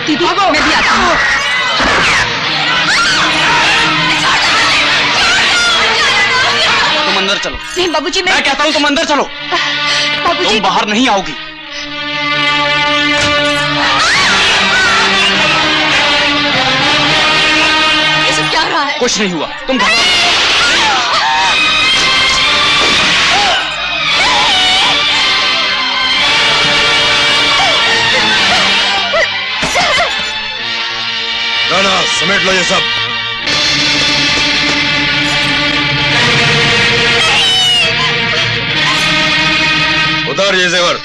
दीदी मैं भी आती हूँ। तुम अंदर चलो। नहीं बाबूजी मैं कहता हूँ तुम अंदर चलो। बाबूजी तुम बाहर नहीं आओगी। ये सब क्या हो रहा है? कुछ नहीं हुआ, तुम घबराओ। राणा समेट लो ये सब। उतार ये जेवर।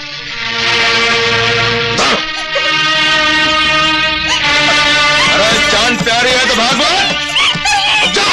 अरे चांद प्यारी है तो भाग भाग। जा।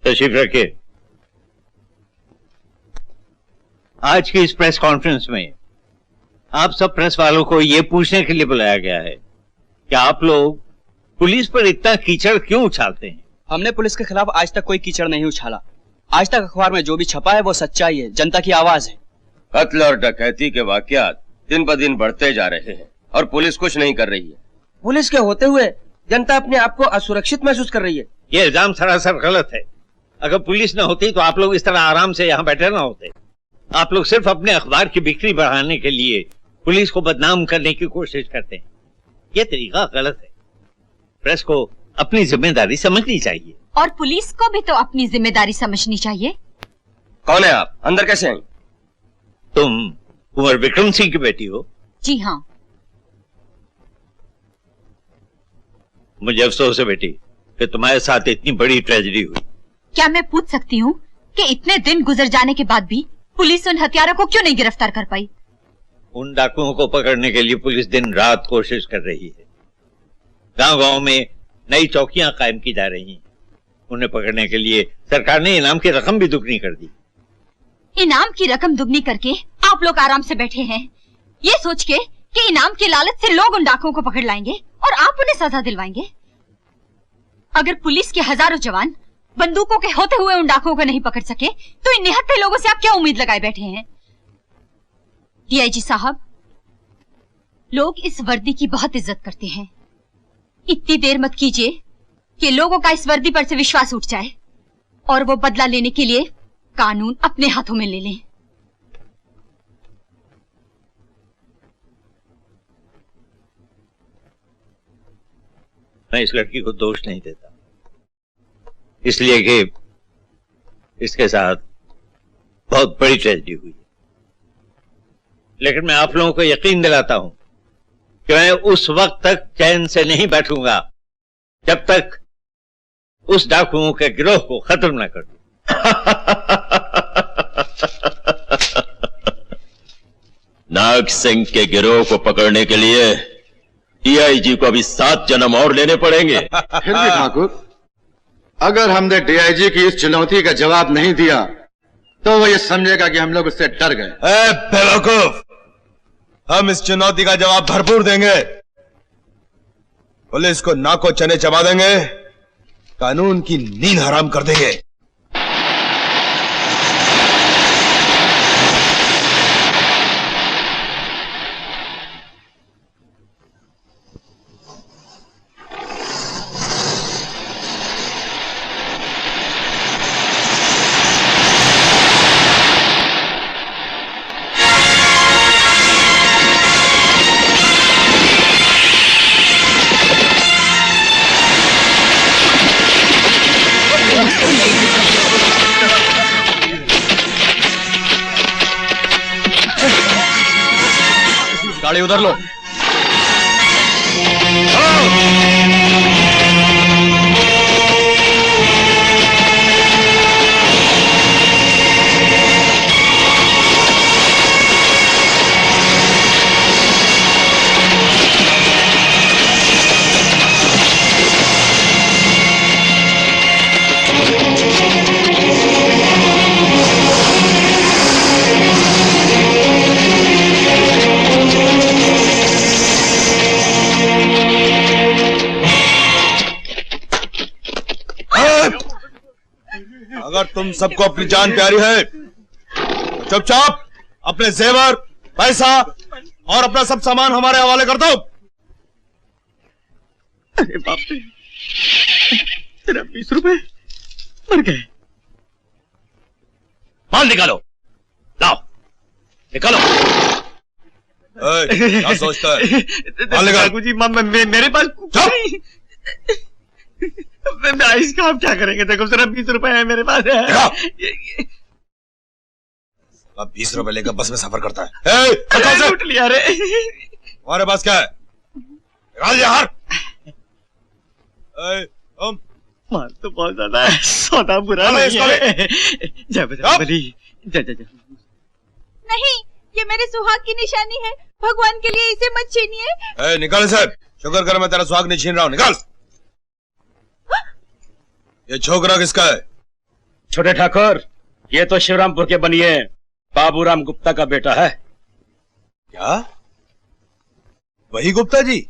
तशरीफ रखिए। आज की इस प्रेस कॉन्फ्रेंस में आप सब प्रेस वालों को यह पूछने के लिए बुलाया गया है कि आप लोग पुलिस पर इतना कीचड़ क्यों उछालते हैं। हमने पुलिस के खिलाफ आज तक कोई कीचड़ नहीं उछाला। आज तक अखबार में जो भी छपा है वो सच्चाई है, जनता की आवाज है। कत्ल और डकैती के वाकयात दिन ब दिन बढ़ते जा रहे हैं और पुलिस कुछ नहीं कर रही है। पुलिस के होते हुए जनता अपने आप को असुरक्षित महसूस कर रही है। ये इल्जाम सरासर गलत है। अगर पुलिस न होती तो आप लोग इस तरह आराम से यहाँ बैठे न होते। आप लोग सिर्फ अपने अखबार की बिक्री बढ़ाने के लिए पुलिस को बदनाम करने की कोशिश करते हैं। ये तरीका गलत है। प्रेस को अपनी जिम्मेदारी समझनी चाहिए और पुलिस को भी तो अपनी जिम्मेदारी समझनी चाहिए। कौन है आप? अंदर कैसे आई? तुम कुंवर विक्रम सिंह की बेटी हो? जी हाँ। मुझे अफसोस है बेटी कि तुम्हारे साथ इतनी बड़ी ट्रेजेडी हुई। क्या मैं पूछ सकती हूँ कि इतने दिन गुजर जाने के बाद भी पुलिस उन हत्यारों को क्यों नहीं गिरफ्तार कर पाई? उन डाकुओं को पकड़ने के लिए पुलिस दिन रात कोशिश कर रही है। गांव-गांव में नई चौकियां कायम की जा रही हैं। उन्हें पकड़ने के लिए सरकार ने इनाम की रकम भी दुगनी कर दी। इनाम की रकम दुगनी करके आप लोग आराम से बैठे हैं, ये सोच के कि इनाम की लालच से लोग उन डाकुओं को पकड़ लाएंगे और आप उन्हें सजा दिलवाएंगे। अगर पुलिस के हजारों जवान बंदूकों के होते हुए उन डाकुओं को नहीं पकड़ सके तो इन निहत्थे लोगों से आप क्या उम्मीद लगाए बैठे हैं? डीआईजी साहब, लोग इस वर्दी की बहुत इज्जत करते हैं। इतनी देर मत कीजिए कि लोगों का इस वर्दी पर से विश्वास उठ जाए और वो बदला लेने के लिए कानून अपने हाथों में ले लें। मैं इस लड़की को दोष नहीं देता, इसलिए कि इसके साथ बहुत बड़ी ट्रेजेडी हुई। लेकिन मैं आप लोगों को यकीन दिलाता हूं कि मैं उस वक्त तक चैन से नहीं बैठूंगा जब तक उस डाकुओं के गिरोह को खत्म न कर दूं। नाग सिंह के गिरोह को पकड़ने के लिए डीआईजी को अभी 7 जन्म और लेने पड़ेंगे। फिर भी ठाकुर, अगर हमने डीआईजी की इस चुनौती का जवाब नहीं दिया तो वो ये समझेगा कि हम लोग उससे डर गए। ए बेवकूफ, हम इस चुनौती का जवाब भरपूर देंगे। पुलिस को नाको चने चबा देंगे, कानून की नींद हराम कर देंगे। गाड़ी उधर लो। अगर तुम सबको अपनी जान प्यारी है तो चुपचाप अपने जेवर, पैसा और अपना सब सामान हमारे हवाले कर दो। अरे बाप रे, तेरा 20 रुपए मर गए। माल निकालो, लाओ निकालो। क्या सोचता है? माल निकाल। ठाकुर जी, मेरे पास इसका आप क्या करेंगे? देखो सिर्फ 20 रुपए है मेरे पास। 20 रुपए लेकर बस में सफर करता है। लूट लिया रे। हमारे पास क्या है? निकाल यार। माल तो बहुत ज्यादा है, सौदा बुरा नहीं है। जय बजरंगबली, जय जय जय। नहीं, ये मेरे सुहाग की निशानी है, भगवान के लिए इसे मत छीनिए। निकाल साहब, शुक्र कर मैं तेरा सुहाग नहीं छीन रहा हूँ। निकाल। ये छोकरा किसका है? छोटे ठाकुर, ये तो शिवरामपुर के बनिए बाबूराम गुप्ता का बेटा है। क्या? वही गुप्ता जी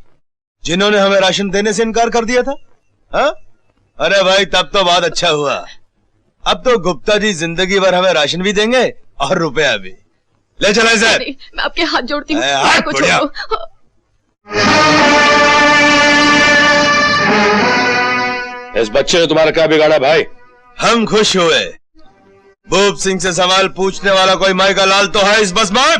जिन्होंने हमें राशन देने से इनकार कर दिया था? हा? अरे भाई, तब तो बहुत अच्छा हुआ। अब तो गुप्ता जी जिंदगी भर हमें राशन भी देंगे और रुपया भी। ले चला इसे। मैं आपके हाथ जोड़ती हूँ, बढ़िया। इस बच्चे ने तुम्हारा क्या बिगाड़ा भाई? हम खुश हुए। भूप सिंह से सवाल पूछने वाला कोई माई का लाल तो है इस बस में?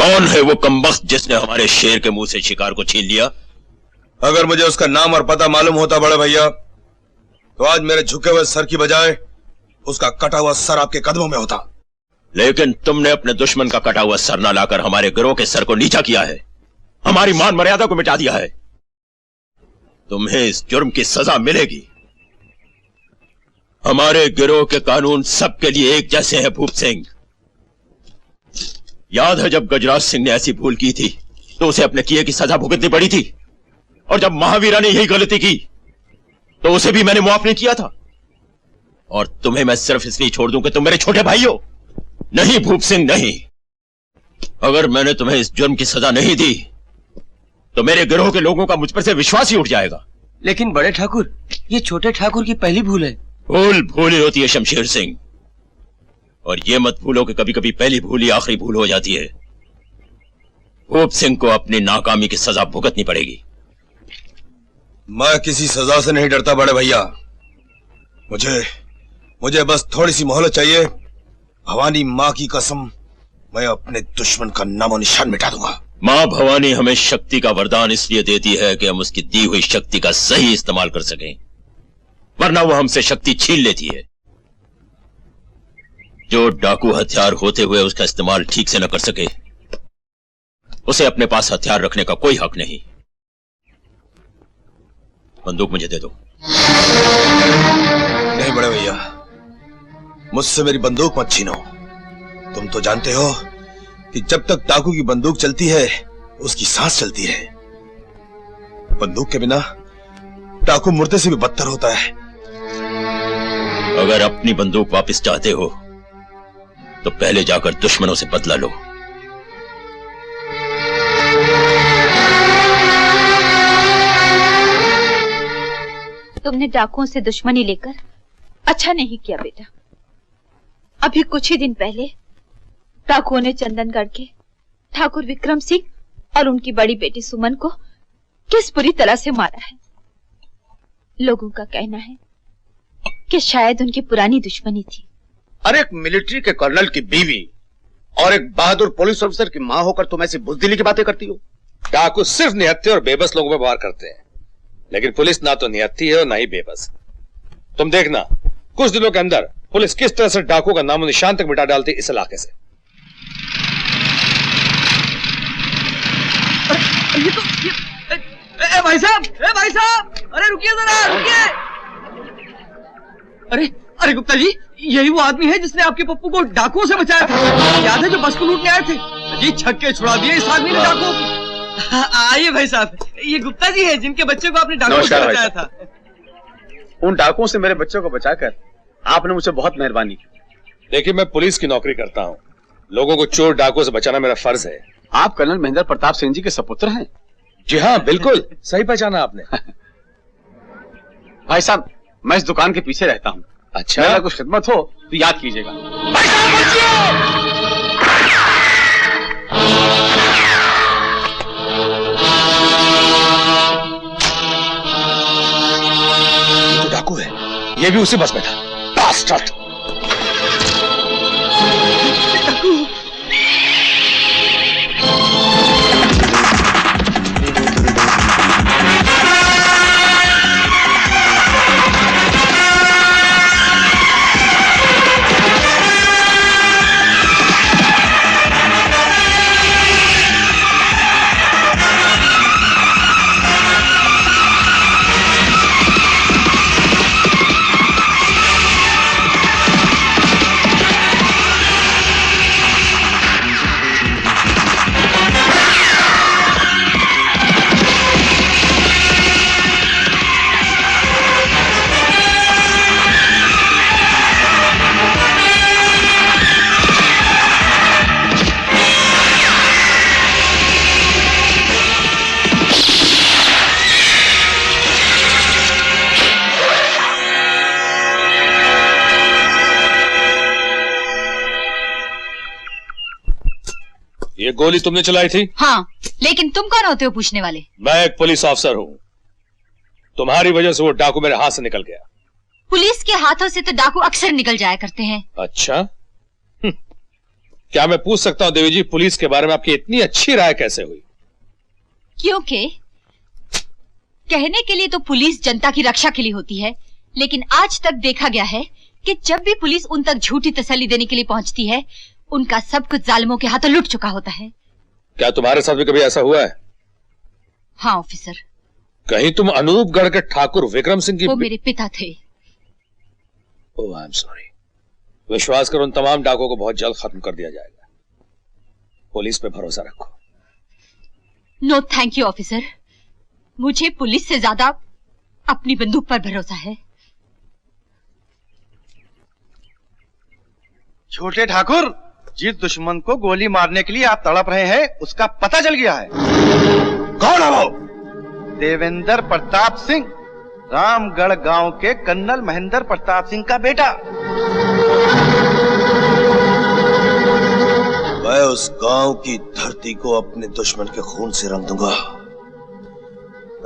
कौन है वो कमबख्त जिसने हमारे शेर के मुंह से शिकार को छीन लिया? अगर मुझे उसका नाम और पता मालूम होता बड़े भैया, तो आज मेरे झुके हुए सर की बजाय उसका कटा हुआ सर आपके कदमों में होता। लेकिन तुमने अपने दुश्मन का कटा हुआ सर न लाकर हमारे गिरोह के सर को नीचा किया है, हमारी मान मर्यादा को मिटा दिया है। तुम्हें इस जुर्म की सजा मिलेगी। हमारे गिरोह के कानून सबके लिए एक जैसे हैं भूप सिंह। याद है जब गजराज सिंह ने ऐसी भूल की थी तो उसे अपने किए की सजा भुगतनी पड़ी थी, और जब महावीरा ने यही गलती की तो उसे भी मैंने मुआफ नहीं किया था। और तुम्हें मैं सिर्फ इसलिए छोड़ दूं कि तुम मेरे छोटे भाई हो। नहीं भूप सिंह नहीं, अगर मैंने तुम्हें इस जुर्म की सजा नहीं दी तो मेरे गिरोह के लोगों का मुझ पर से विश्वास ही उठ जाएगा। लेकिन बड़े ठाकुर, ये छोटे ठाकुर की पहली भूल है। भूल ही होती है शमशेर सिंह, और ये मत भूलो कि कभी कभी पहली भूल ही आखिरी भूल हो जाती है। भूप सिंह को अपनी नाकामी की सजा भुगतनी पड़ेगी। मैं किसी सजा से नहीं डरता बड़े भैया। मुझे बस थोड़ी सी मोहलत चाहिए। भवानी माँ की कसम, मैं अपने दुश्मन का नामो निशान मिटा दूंगा। माँ भवानी हमें शक्ति का वरदान इसलिए देती है कि हम उसकी दी हुई शक्ति का सही इस्तेमाल कर सकें, वरना वो हमसे शक्ति छीन लेती है। जो डाकू हथियार होते हुए उसका इस्तेमाल ठीक से न कर सके, उसे अपने पास हथियार रखने का कोई हक नहीं। बंदूक मुझे दे दो। नहीं बड़े भैया, मुझसे मेरी बंदूक मत छीनो। तुम तो जानते हो कि जब तक डाकू की बंदूक चलती है उसकी सांस चलती है। बंदूक के बिना डाकू मुर्दे से भी बदतर होता है। अगर अपनी बंदूक वापस चाहते हो तो पहले जाकर दुश्मनों से बदला लो। तुमने डाकुओं से दुश्मनी लेकर अच्छा नहीं किया बेटा। अभी कुछ ही दिन पहले डाकुओं ने चंदनगढ़ के ठाकुर विक्रम सिंह और उनकी बड़ी बेटी सुमन को किस बुरी तरह से मारा है। लोगों का कहना है कि शायद उनकी पुरानी दुश्मनी थी। अरे एक मिलिट्री के कर्नल की बीवी और एक बहादुर पुलिस ऑफिसर की मां होकर तुम ऐसी बुजदिली की बातें करती हो। डाकू सिर्फ निहत्थे और बेबस लोगों पर वार करते हैं, लेकिन पुलिस ना तो निहत्थी है और ना ही बेबस। तुम देखना कुछ दिनों के अंदर पुलिस किस तरह से डाकू का नामो निशान तक मिटा डालती इस इलाके से। भाई साहब, अरे रुकिए जरा, रुकिए। अरे गुप्ता जी, यही वो आदमी है जिसने आपके पप्पू को डाकुओं से बचाया था। याद है जो बस को लूटने आए थे? जी छक्के छुड़ा दिए इस आदमी ने डाकुओं की। आइए भाई साहब, ये गुप्ता जी है जिनके बच्चे को आपने डाकुओं से बचाया था। उन डाकुओं से मेरे बच्चों को बचाकर आपने मुझे बहुत मेहरबानी की। देखिए, मैं पुलिस की नौकरी करता हूँ, लोगों को चोर डाकुओं से बचाना मेरा फर्ज है। आप कर्नल महेंद्र प्रताप सिंह जी के सपुत्र हैं? जी हाँ, बिल्कुल सही पहचाना आपने। भाई साहब, मैं इस दुकान के पीछे रहता हूँ। अच्छा, अगर कुछ खिदमत हो तो याद कीजिएगा। ये तो डाकू है, ये भी उसी बस में था। बास्टर्ड। ये गोली तुमने चलाई थी? हाँ, लेकिन तुम कौन होते हो पूछने वाले? मैं एक पुलिस ऑफिसर हूँ। तुम्हारी वजह से वो डाकू मेरे हाथ से निकल गया। पुलिस के हाथों से तो डाकू अक्सर निकल जाया करते हैं। अच्छा, क्या मैं पूछ सकता हूं देवी जी, पुलिस के बारे में आपकी इतनी अच्छी राय कैसे हुई? क्योंकि कहने के लिए तो पुलिस जनता की रक्षा के लिए होती है, लेकिन आज तक देखा गया है कि जब भी पुलिस उन तक झूठी तसल्ली देने के लिए पहुंचती है, उनका सब कुछ जालिमों के हाथों लुट चुका होता है। क्या तुम्हारे साथ भी कभी ऐसा हुआ है? हाँ ऑफिसर। कहीं तुम अनूपगढ़ के ठाकुर विक्रम सिंह की वो मेरे पिता थे। ओह आई एम सॉरी। विश्वास करो, उन तमाम डाकों को बहुत जल्द खत्म कर दिया जाएगा। पुलिस पे भरोसा रखो। नो थैंक यू ऑफिसर, मुझे पुलिस से ज्यादा अपनी बंदूक पर भरोसा है। छोटे ठाकुर, जिस दुश्मन को गोली मारने के लिए आप तड़प रहे हैं, उसका पता चल गया है। कौन है वो? देवेंद्र प्रताप सिंह, रामगढ़ गांव के कर्नल महेंद्र प्रताप सिंह का बेटा। मैं उस गांव की धरती को अपने दुश्मन के खून से रंग दूंगा।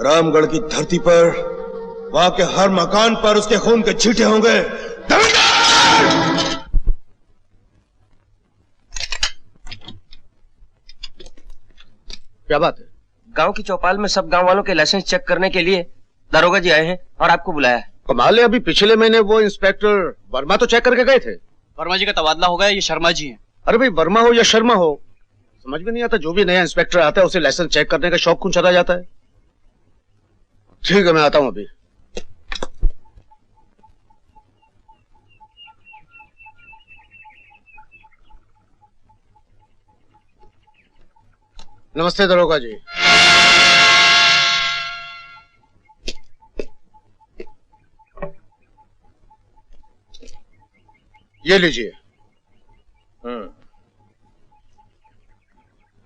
रामगढ़ की धरती पर, वहां के हर मकान पर उसके खून के छींटे होंगे। क्या बात है? गांव की चौपाल में सब गांव वालों के लाइसेंस चेक करने के लिए दारोगा जी आए हैं और आपको बुलाया है। कमाल है, अभी पिछले महीने वो इंस्पेक्टर वर्मा तो चेक करके गए थे। वर्मा जी का तबादला हो गया, ये शर्मा जी हैं। अरे भाई, वर्मा हो या शर्मा हो, समझ में नहीं आता। जो भी नया इंस्पेक्टर आता है उसे लाइसेंस चेक करने का शौक क्यों चला जाता है। ठीक है, मैं आता हूं अभी। नमस्ते दरोगा जी। ये लीजिए।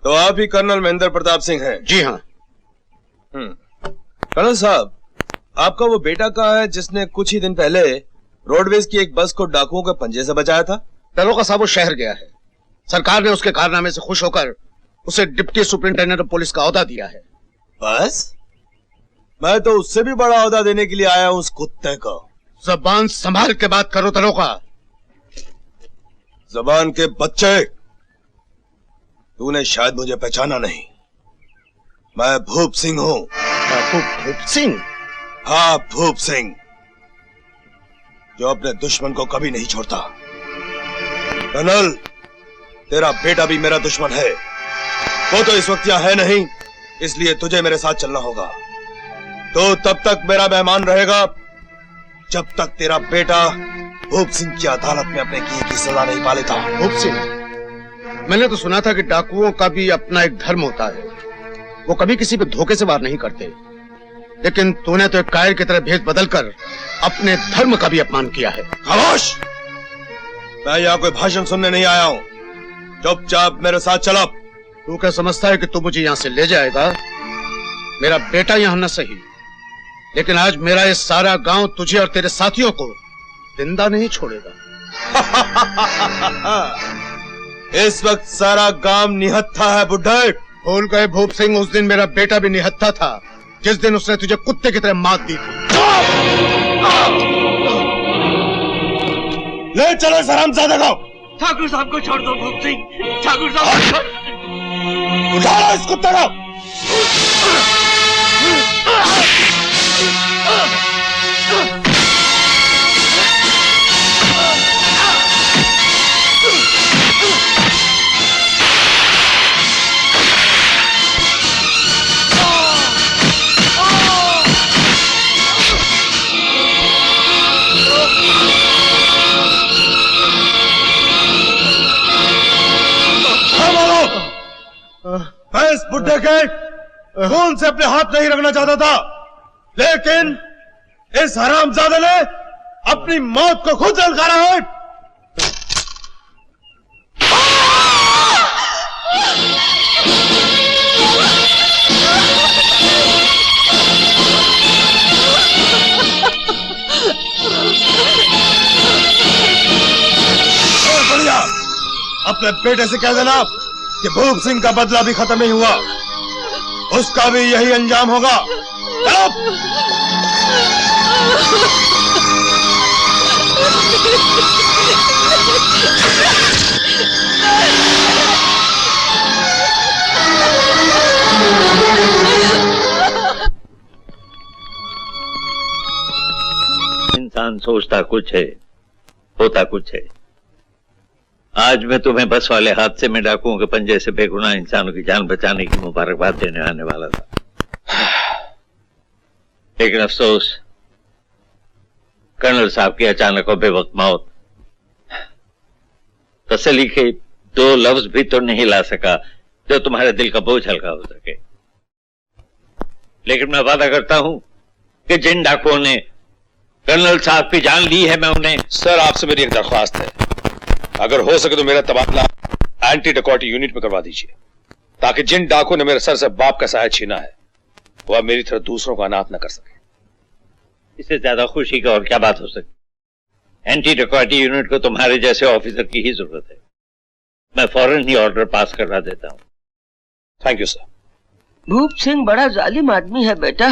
तो आप ही कर्नल महेंद्र प्रताप सिंह हैं? जी हाँ। कर्नल साहब, आपका वो बेटा कहाँ है जिसने कुछ ही दिन पहले रोडवेज की एक बस को डाकुओं के पंजे से बचाया था? दरोगा साहब, वो शहर गया है। सरकार ने उसके कारनामे से खुश होकर उसे डिप्टी सुपरिंटेंडेंट ऑफ पुलिस का ओहदा दिया है। बस? मैं तो उससे भी बड़ा ओहदा देने के लिए आया हूं उस कुत्ते को। जबान संभाल के बात करो दरोगा। जबान के बच्चे, तूने शायद मुझे पहचाना नहीं। मैं भूप सिंह हूं। भूप सिंह? हाँ, भूप सिंह, जो अपने दुश्मन को कभी नहीं छोड़ता। कर्नल, तेरा बेटा भी मेरा दुश्मन है। वो तो इस वक्त यहाँ है नहीं, इसलिए तुझे मेरे साथ चलना होगा। तो तब तक मेरा मेहमान रहेगा जब तक तेरा बेटा भूप सिंह की अदालत में अपने किए की सजा नहीं पा लेता। भूप सिंह? मैंने तो सुना था कि डाकुओं का भी अपना एक धर्म होता है, वो कभी किसी पे धोखे से वार नहीं करते। लेकिन तूने तो एक कायर की तरह भेष बदलकर अपने धर्म का भी अपमान किया है। खामोश! मैं यहाँ कोई भाषण सुनने नहीं आया हूँ। चुपचाप मेरे साथ चला। तू क्या समझता है कि तू मुझे यहाँ से ले जाएगा? मेरा बेटा यहाँ न सही, लेकिन आज मेरा ये सारा गांव तुझे और तेरे साथियों को जिंदा नहीं छोड़ेगा। इस वक्त सारा गांव निहत्था है बुड्ढे। भूल गए भूप सिंह, उस दिन मेरा बेटा भी निहत्था था, जिस दिन उसने तुझे कुत्ते की तरह मात दी थी। ले चलो इस हरामजादे को। ठाकुर साहब को छोड़ दो भूप सिंह। ठाकुर साहब, उठा लो इस कुत्ते को। मैं इस बुड्ढे के खून से अपने हाथ नहीं रखना चाहता था, लेकिन इस हरामजादे ने अपनी मौत को खुद ललकारा है। बढ़िया, अपने बेटे से कह देना कि भूप सिंह का बदला भी खत्म नहीं हुआ, उसका भी यही अंजाम होगा। चलो। इंसान सोचता कुछ है, होता कुछ है। आज मैं तुम्हें बस वाले हादसे में डाकुओं के पंजे से बेगुनाह इंसानों की जान बचाने की मुबारकबाद देने आने वाला था, लेकिन अफसोस कर्नल साहब की अचानक और बेवक्त मौत तसल्ली के 2 लफ्ज भी तो नहीं ला सका जो तुम्हारे दिल का बोझ हल्का हो सके। लेकिन मैं वादा करता हूं कि जिन डाकुओं ने कर्नल साहब की जान ली है, मैं उन्हें। सर, आपसे मेरी एक दरख्वास्त है, अगर हो सके तो मेरा तबादला एंटी डकॉटी यूनिट में करवा दीजिए, ताकि जिन डाकुओं ने मेरे सर से बाप का साया छीना है वह मेरी तरह दूसरों को अनाथ न कर सके। इससे ज्यादा खुशी की और क्या बात हो सकती। एंटी डकॉटी यूनिट को तुम्हारे जैसे ऑफिसर की ही जरूरत है। मैं फौरन ही ऑर्डर पास करवा देता हूं। Thank you sir. भूप सिंह बड़ा जालिम आदमी है बेटा,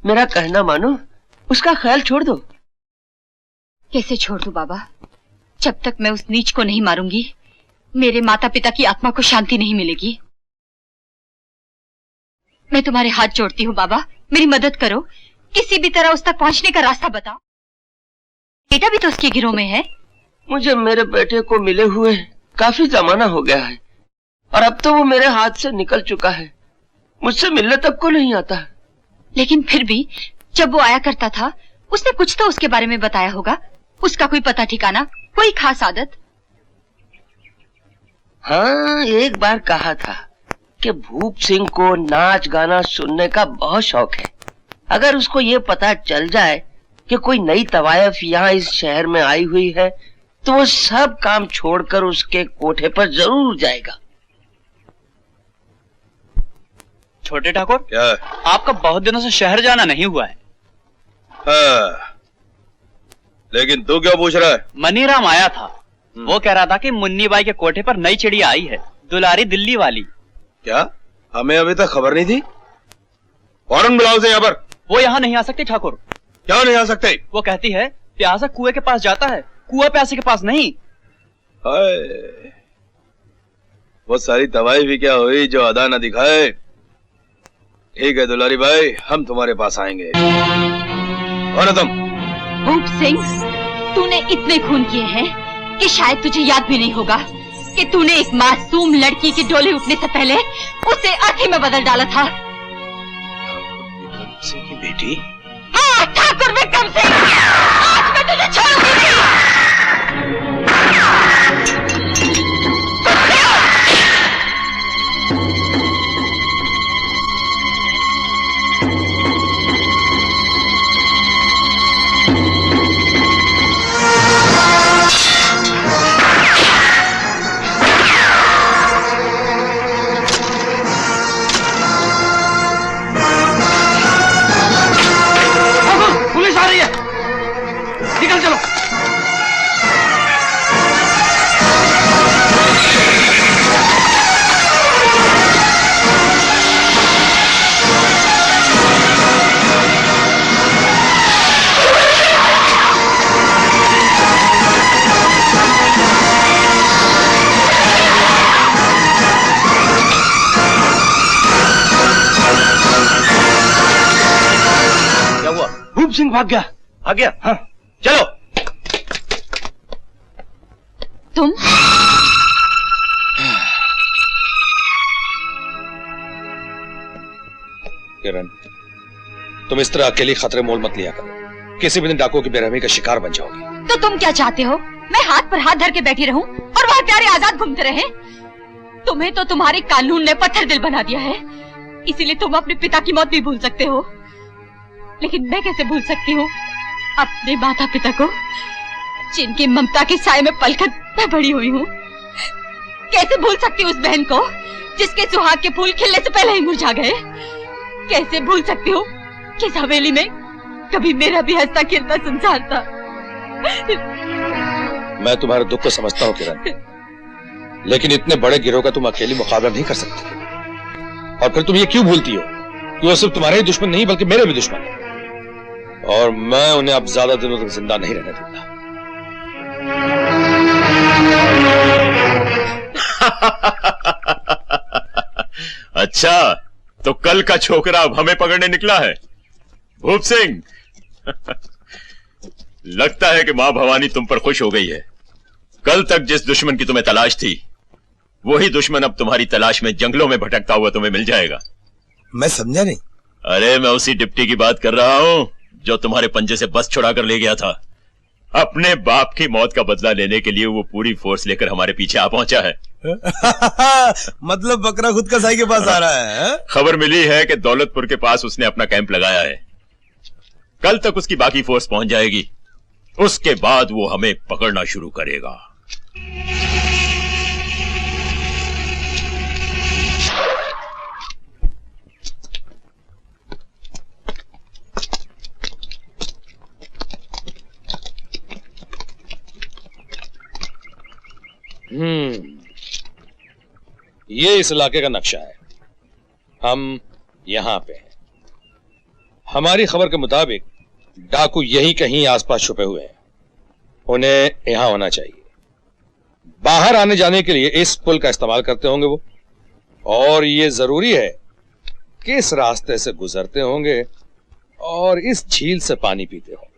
मेरा कहना मानो, उसका ख्याल छोड़ दो। कैसे छोड़ दूं बाबा? जब तक मैं उस नीच को नहीं मारूंगी, मेरे माता पिता की आत्मा को शांति नहीं मिलेगी। मैं तुम्हारे हाथ जोड़ती हूँ बाबा, मेरी मदद करो, किसी भी तरह उस तक पहुंचने का रास्ता बताओ। बेटा भी तो उसके गिरोह में है। मुझे मेरे बेटे को मिले हुए काफी जमाना हो गया है, और अब तो वो मेरे हाथ से निकल चुका है, मुझसे मिलने तक को नहीं आता। लेकिन फिर भी जब वो आया करता था, उसने कुछ तो उसके बारे में बताया होगा, उसका कोई पता ठिकाना, कोई खास आदत? हाँ, एक बार कहा था कि भूप सिंह को नाच गाना सुनने का बहुत शौक है। अगर उसको ये पता चल जाए कि कोई नई तवायफ यहाँ इस शहर में आई हुई है, तो वो सब काम छोड़कर उसके कोठे पर जरूर जाएगा। छोटे ठाकुर, क्या है? आपका बहुत दिनों से शहर जाना नहीं हुआ है। लेकिन तू क्या पूछ रहा है? मनीराम आया था, वो कह रहा था कि मुन्नी बाई के कोठे पर नई चिड़िया आई है, दुलारी दिल्ली वाली। क्या? हमें अभी तक खबर नहीं थी? फौरन बुलाओ उसे यहाँ पर। वो यहाँ नहीं आ सकती ठाकुर। क्या नहीं आ सकते? वो कहती है प्यासा कुएं के पास जाता है, कुआं प्यासे के पास नहीं। वो सारी तबाही भी क्या हुई जो अदा न दिखाए। ठीक है दुलारी भाई, हम तुम्हारे पास आएंगे। कौन है तुम? भूप सिंह, तूने इतने खून किए हैं कि शायद तुझे याद भी नहीं होगा कि तूने एक मासूम लड़की के डोले उठने से पहले उसे अर्थी में बदल डाला था। सिंह की बेटी? हाँ, ठाकुर विक्रम सिंह, आज मैं तुझे छोड़ूंगी नहीं। पुलिस आ रही है, निकल चलो। क्या हुआ? भूप सिंह भाग गया। आ गया? हाँ, चलो। तुम? किरण, तुम इस तरह अकेली खतरे मोल मत लिया करो, किसी भी दिन डाकुओं की बेरहमी का शिकार बन जाओगी। तो तुम क्या चाहते हो? मैं हाथ पर हाथ धर के बैठी रहूं और वह प्यारे आजाद घूमते रहे? तुम्हें तो तुम्हारे कानून ने पत्थर दिल बना दिया है, इसीलिए तुम अपने पिता की मौत भी भूल सकते हो। लेकिन मैं कैसे भूल सकती हूँ अपने माता पिता को, जिनकी ममता के साए में पलकर मैं बड़ी हुई हूँ? कैसे भूल सकती हूँ उस बहन को जिसके सुहाग के फूल खिलने से पहले ही मुरझा गए? कैसे भूल सकती हूँ कि इस हवेली में कभी मेरा भी हंसता खिलता संसार था? मैं तुम्हारे दुख को समझता हूँ किरण, लेकिन इतने बड़े गिरोह का तुम अकेली मुकाबला नहीं कर सकती। और फिर तुम ये क्यों भूलती हो कि वो सिर्फ तुम्हारे ही दुश्मन नहीं बल्कि मेरे भी दुश्मन है, और मैं उन्हें अब ज्यादा दिनों तक जिंदा नहीं रहने दूंगा। अच्छा, तो कल का छोकरा अब हमें पकड़ने निकला है? भूप सिंह, लगता है कि मां भवानी तुम पर खुश हो गई है। कल तक जिस दुश्मन की तुम्हें तलाश थी, वही दुश्मन अब तुम्हारी तलाश में जंगलों में भटकता हुआ तुम्हें मिल जाएगा। मैं समझा नहीं। अरे मैं उसी डिप्टी की बात कर रहा हूं जो तुम्हारे पंजे से बस छुड़ा कर ले गया था। अपने बाप की मौत का बदला लेने के लिए वो पूरी फोर्स लेकर हमारे पीछे आ पहुंचा है। मतलब बकरा खुद का साई के पास आ रहा है? खबर मिली है कि दौलतपुर के पास उसने अपना कैंप लगाया है। कल तक उसकी बाकी फोर्स पहुंच जाएगी, उसके बाद वो हमें पकड़ना शुरू करेगा। ये इस इलाके का नक्शा है। हम यहां पे हैं। हमारी खबर के मुताबिक डाकू यहीं कहीं आसपास छुपे हुए हैं। उन्हें यहां होना चाहिए। बाहर आने जाने के लिए इस पुल का इस्तेमाल करते होंगे वो, और ये जरूरी है कि इस रास्ते से गुजरते होंगे और इस झील से पानी पीते होंगे।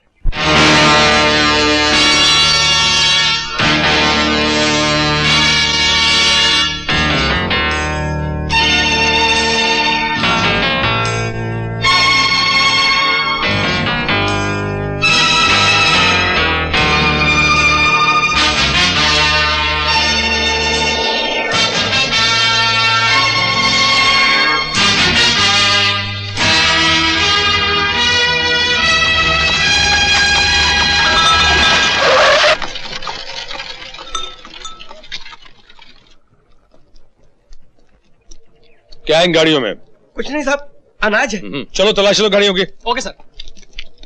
क्या इन गाड़ियों में? कुछ नहीं साहब, अनाज है। चलो तलाश लो गाड़ियों की। Okay sir.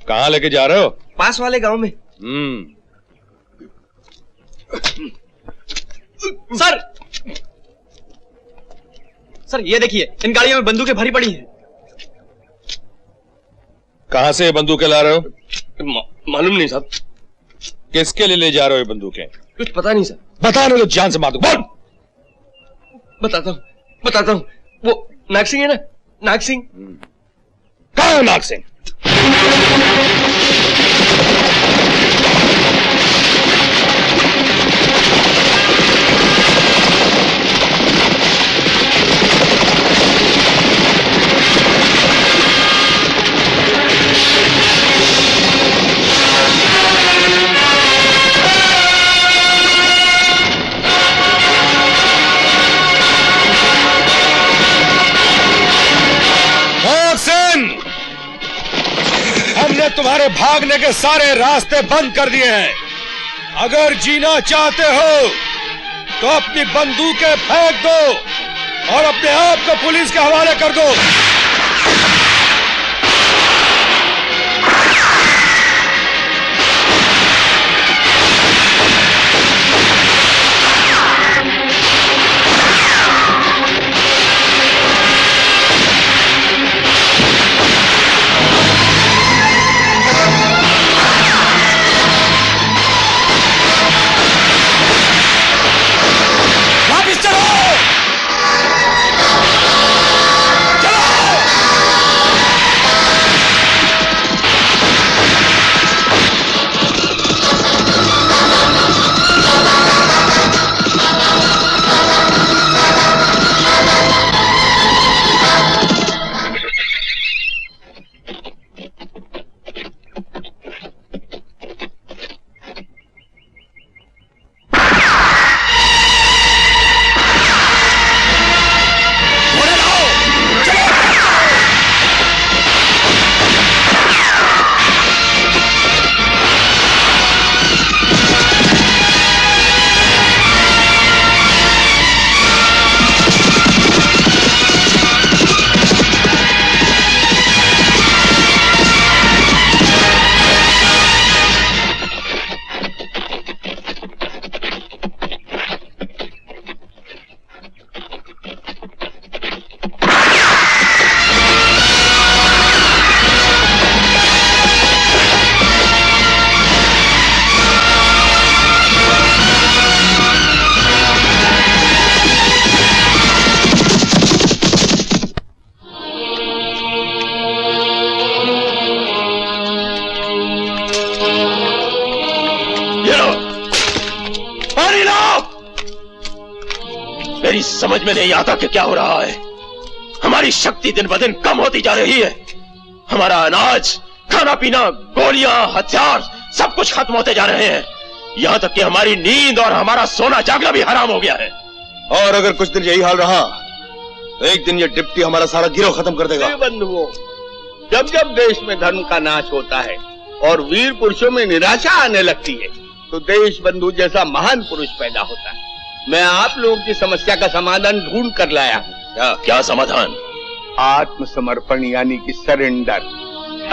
कहां लेके जा रहे हो? पास वाले गांव में। सर ये देखिए, इन गाड़ियों में बंदूकें भरी पड़ी हैं। कहां से ये बंदूकें ला रहे हो? मालूम नहीं साहब। किसके लिए ले जा रहे हो ये बंदूकें? कुछ पता नहीं सर। बता नहीं तो जान से मार दूं। बोल। बताता हूँ। वो नाग सिंह है ना, नाग सिंह। कहां है नाग सिंह? हमने तुम्हारे भागने के सारे रास्ते बंद कर दिए हैं। अगर जीना चाहते हो तो अपनी बंदूकें फेंक दो और अपने आप को पुलिस के हवाले कर दो। वापिस चलो, चलो। मेरी समझ में नहीं आता कि क्या हो रहा है। हमारी शक्ति दिन ब दिन कम होती जा रही है। हमारा अनाज, खाना पीना, गोलियां, हथियार सब कुछ खत्म होते जा रहे हैं। यहां तक कि हमारी नींद और हमारा सोना जागना भी हराम हो गया है। और अगर कुछ दिन यही हाल रहा तो एक दिन ये डिप्टी हमारा सारा गिरोह खत्म कर देगा। बंधुओं, जब जब देश में धर्म का नाश होता है और वीर पुरुषों में निराशा आने लगती है तो देश बंधु जैसा महान पुरुष पैदा होता है। मैं आप लोगों की समस्या का समाधान ढूंढ कर लाया हूँ। क्या समाधान? आत्मसमर्पण यानी कि सरेंडर।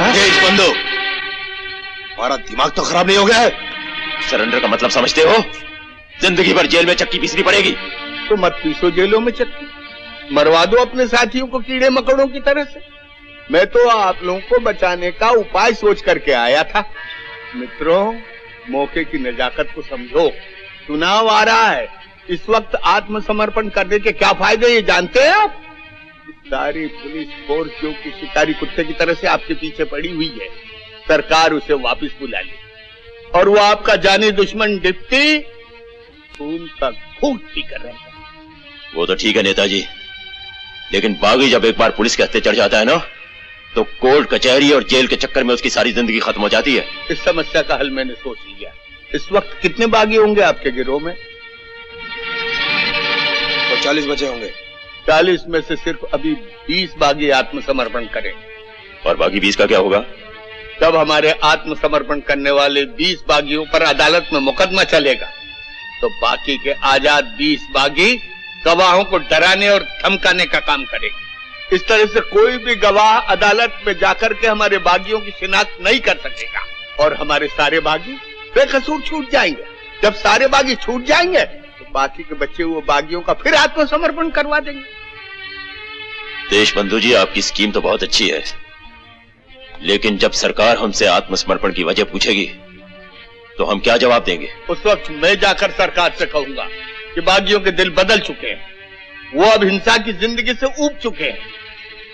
देश बंधु, हमारा दिमाग तो खराब नहीं हो गया है? सरेंडर का मतलब समझते हो? जिंदगी भर जेल में चक्की पीसनी पड़ेगी। तो मत पीसो जेलों में चक्की, मरवा दो अपने साथियों को कीड़े मकड़ों की तरह से। मैं तो आप लोगों को बचाने का उपाय सोच करके आया था। मित्रों, मौके की नजाकत को समझो। चुनाव आ रहा है, इस वक्त आत्मसमर्पण करने के क्या फायदे ये जानते हैं आप? सारी पुलिस फोर्स जो कि शिकारी कुत्ते की तरह से आपके पीछे पड़ी हुई है, सरकार उसे वापस बुला ले। और वो आपका जानी दुश्मन डिप्टी खून का घूंट पीकर रहेगा। वो तो ठीक है नेताजी, लेकिन बागी जब एक बार पुलिस के हत्थे चढ़ जाता है ना, तो कोर्ट कचहरी और जेल के चक्कर में उसकी सारी जिंदगी खत्म हो जाती है। इस समस्या का हल मैंने सोच लिया। इस वक्त कितने बागी होंगे आपके गिरोह में? तो 40 बचे होंगे। 40 में से सिर्फ अभी 20 बागी आत्मसमर्पण करें। और बाकी 20 का क्या होगा? तब हमारे आत्मसमर्पण करने वाले 20 बागियों पर अदालत में मुकदमा चलेगा, तो बाकी के आजाद 20 बागी गवाहों को डराने और धमकाने का काम करेंगे। इस तरह से कोई भी गवाह अदालत में जाकर के हमारे बागियों की शिनाख्त नहीं कर सकेगा और हमारे सारे बागी बेकसूर छूट जाएंगे। जब सारे बागी छूट जाएंगे तो बाकी के बच्चे हुए बागियों का फिर आत्मसमर्पण करवा देंगे। देश बंधु जी, आपकी स्कीम तो बहुत अच्छी है, लेकिन जब सरकार हमसे आत्मसमर्पण की वजह पूछेगी तो हम क्या जवाब देंगे? उस वक्त मैं जाकर सरकार से कहूंगा कि बागियों के दिल बदल चुके हैं, वो अब हिंसा की जिंदगी से ऊब चुके हैं,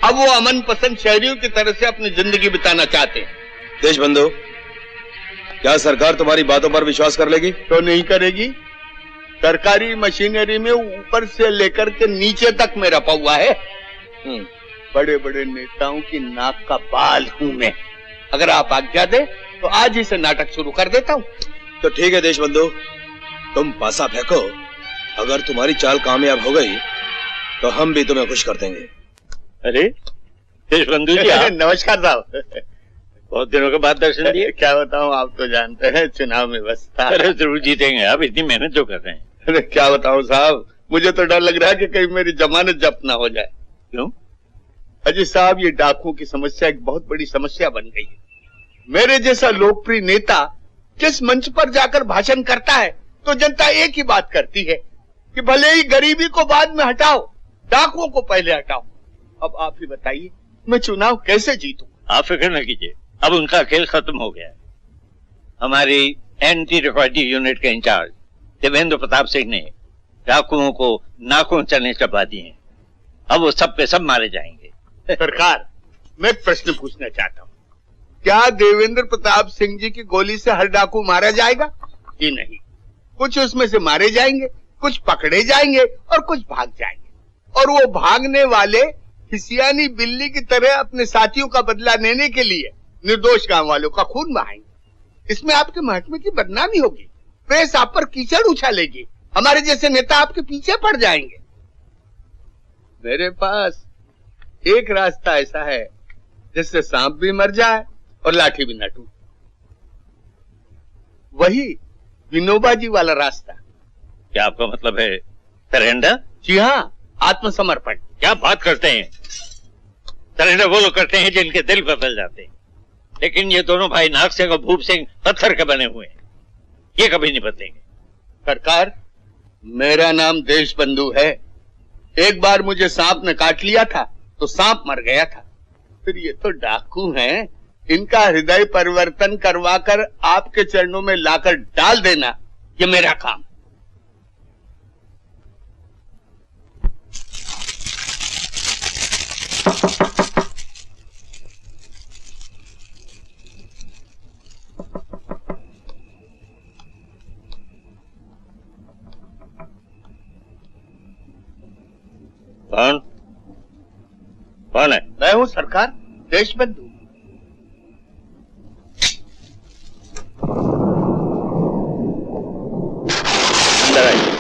अब वो अमन पसंद शहरियों की तरह से अपनी जिंदगी बिताना चाहते हैं। देश बंधु, क्या सरकार तुम्हारी बातों पर विश्वास कर लेगी? तो नहीं करेगी। सरकारी मशीनरी में ऊपर से लेकर के नीचे तक मेरा पौवा है। बड़े बड़े नेताओं की नाक का बाल हूं मैं। अगर आप आज्ञा दे तो आज ही से नाटक शुरू कर देता हूं। तो ठीक है देश बंधु, तुम पासा फेंको। अगर तुम्हारी चाल कामयाब हो गई तो हम भी तुम्हें खुश कर देंगे। अरे देश बंधु जी, नमस्कार साहब। बहुत दिनों के बाद दर्शन दिए। क्या बताऊं, आप तो जानते हैं चुनाव में बसता। अरे जरूर जीतेंगे आप, इतनी मेहनत जो कर रहे हैं। अरे क्या बताऊं साहब, मुझे तो डर लग रहा है कि कहीं मेरी जमानत जब्त ना हो जाए। क्यों? अजय साहब, ये डाकुओं की समस्या एक बहुत बड़ी समस्या बन गई है। मेरे जैसा लोकप्रिय नेता जिस मंच पर जाकर भाषण करता है तो जनता एक ही बात करती है कि भले ही गरीबी को बाद में हटाओ, डाकुओं को पहले हटाओ। अब आप ही बताइए, मैं चुनाव कैसे जीतूं? आप फिक्र न कीजिए, अब उनका खेल खत्म हो गया है। हमारी एंटी डकैती यूनिट के इंचार्ज देवेंद्र प्रताप सिंह ने डाकुओं को नाखून चलने चबा दिए हैं। अब वो सब पे सब मारे जाएंगे। सरकार, मैं एक प्रश्न पूछना चाहता हूँ, क्या देवेंद्र प्रताप सिंह जी की गोली से हर डाकू मारा जाएगा? जी नहीं, कुछ उसमें से मारे जाएंगे, कुछ पकड़े जाएंगे और कुछ भाग जाएंगे। और वो भागने वाले हिसियानी बिल्ली की तरह अपने साथियों का बदला लेने के लिए निर्दोष गांव वालों का खून बहाएंगे। इसमें आपके महकमे की बदनामी होगी, प्रेस आप पर कीचड़ उछालेगी, हमारे जैसे नेता आपके पीछे पड़ जाएंगे। मेरे पास एक रास्ता ऐसा है जिससे सांप भी मर जाए और लाठी भी न टूटे, वही विनोबा जी वाला रास्ता। क्या आपका मतलब है सरेंडर? जी हाँ, आत्मसमर्पण। क्या बात करते हैं? सरेंडर वो लोग करते हैं जिनके दिल बदल जाते हैं, लेकिन ये दोनों भाई नाग सिंह और भूप सिंह पत्थर के बने हुए हैं, ये कभी नहीं बदलेंगे। सरकार, मेरा नाम देश बंधु है। एक बार मुझे सांप ने काट लिया था तो सांप मर गया था, फिर ये तो डाकू हैं, इनका हृदय परिवर्तन करवाकर आपके चरणों में लाकर डाल देना, ये मेरा काम। कौन कौन है? मैं हूँ सरकार, देशबंधु। अंदर आइए।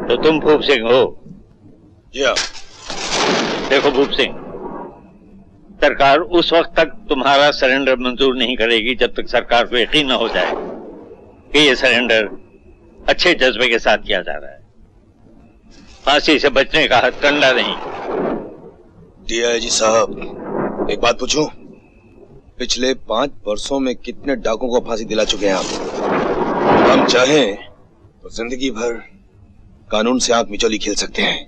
तो तुम भूप सिंह हो? जी हाँ। देखो भूप सिंह, सरकार उस वक्त तक तुम्हारा सरेंडर मंजूर नहीं करेगी जब तक सरकार को यकीन न हो जाए कि ये सरेंडर अच्छे जज्बे के साथ किया जा रहा है। फांसी से बचने का हथकंडा नहीं। डीआईजी साहब, एक बात पूछूं? पिछले 5 वर्षों में कितने डाकुओं को फांसी दिला चुके हैं आप? हम चाहें तो जिंदगी भर कानून से आंख मिचौली खेल सकते हैं,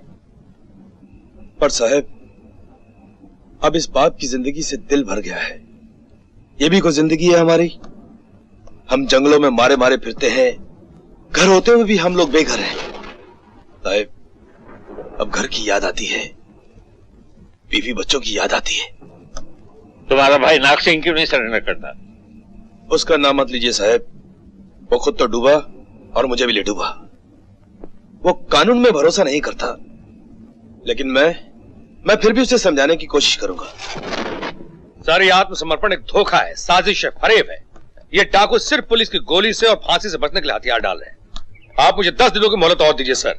पर साहब अब इस बाप की जिंदगी से दिल भर गया है। ये भी कोई जिंदगी है हमारी? हम जंगलों में मारे मारे फिरते हैं, घर होते हुए भी हम लोग बेघर हैं। साहब अब घर की याद आती है, बीवी बच्चों की याद आती है। तुम्हारा भाई नाग सिंह क्यों नहीं सरेंडर करता? उसका नाम मत लीजिए साहब, वो खुद तो डूबा और मुझे भी ले डूबा। वो कानून में भरोसा नहीं करता, लेकिन मैं फिर भी उसे समझाने की कोशिश करूंगा। सर, ये आत्मसमर्पण एक धोखा है, साजिश है, फरेब है। ये डाकू सिर्फ पुलिस की गोली से और फांसी से बचने के लिए हथियार डाल रहे हैं। आप मुझे 10 दिनों की मोहलत और दीजिए सर,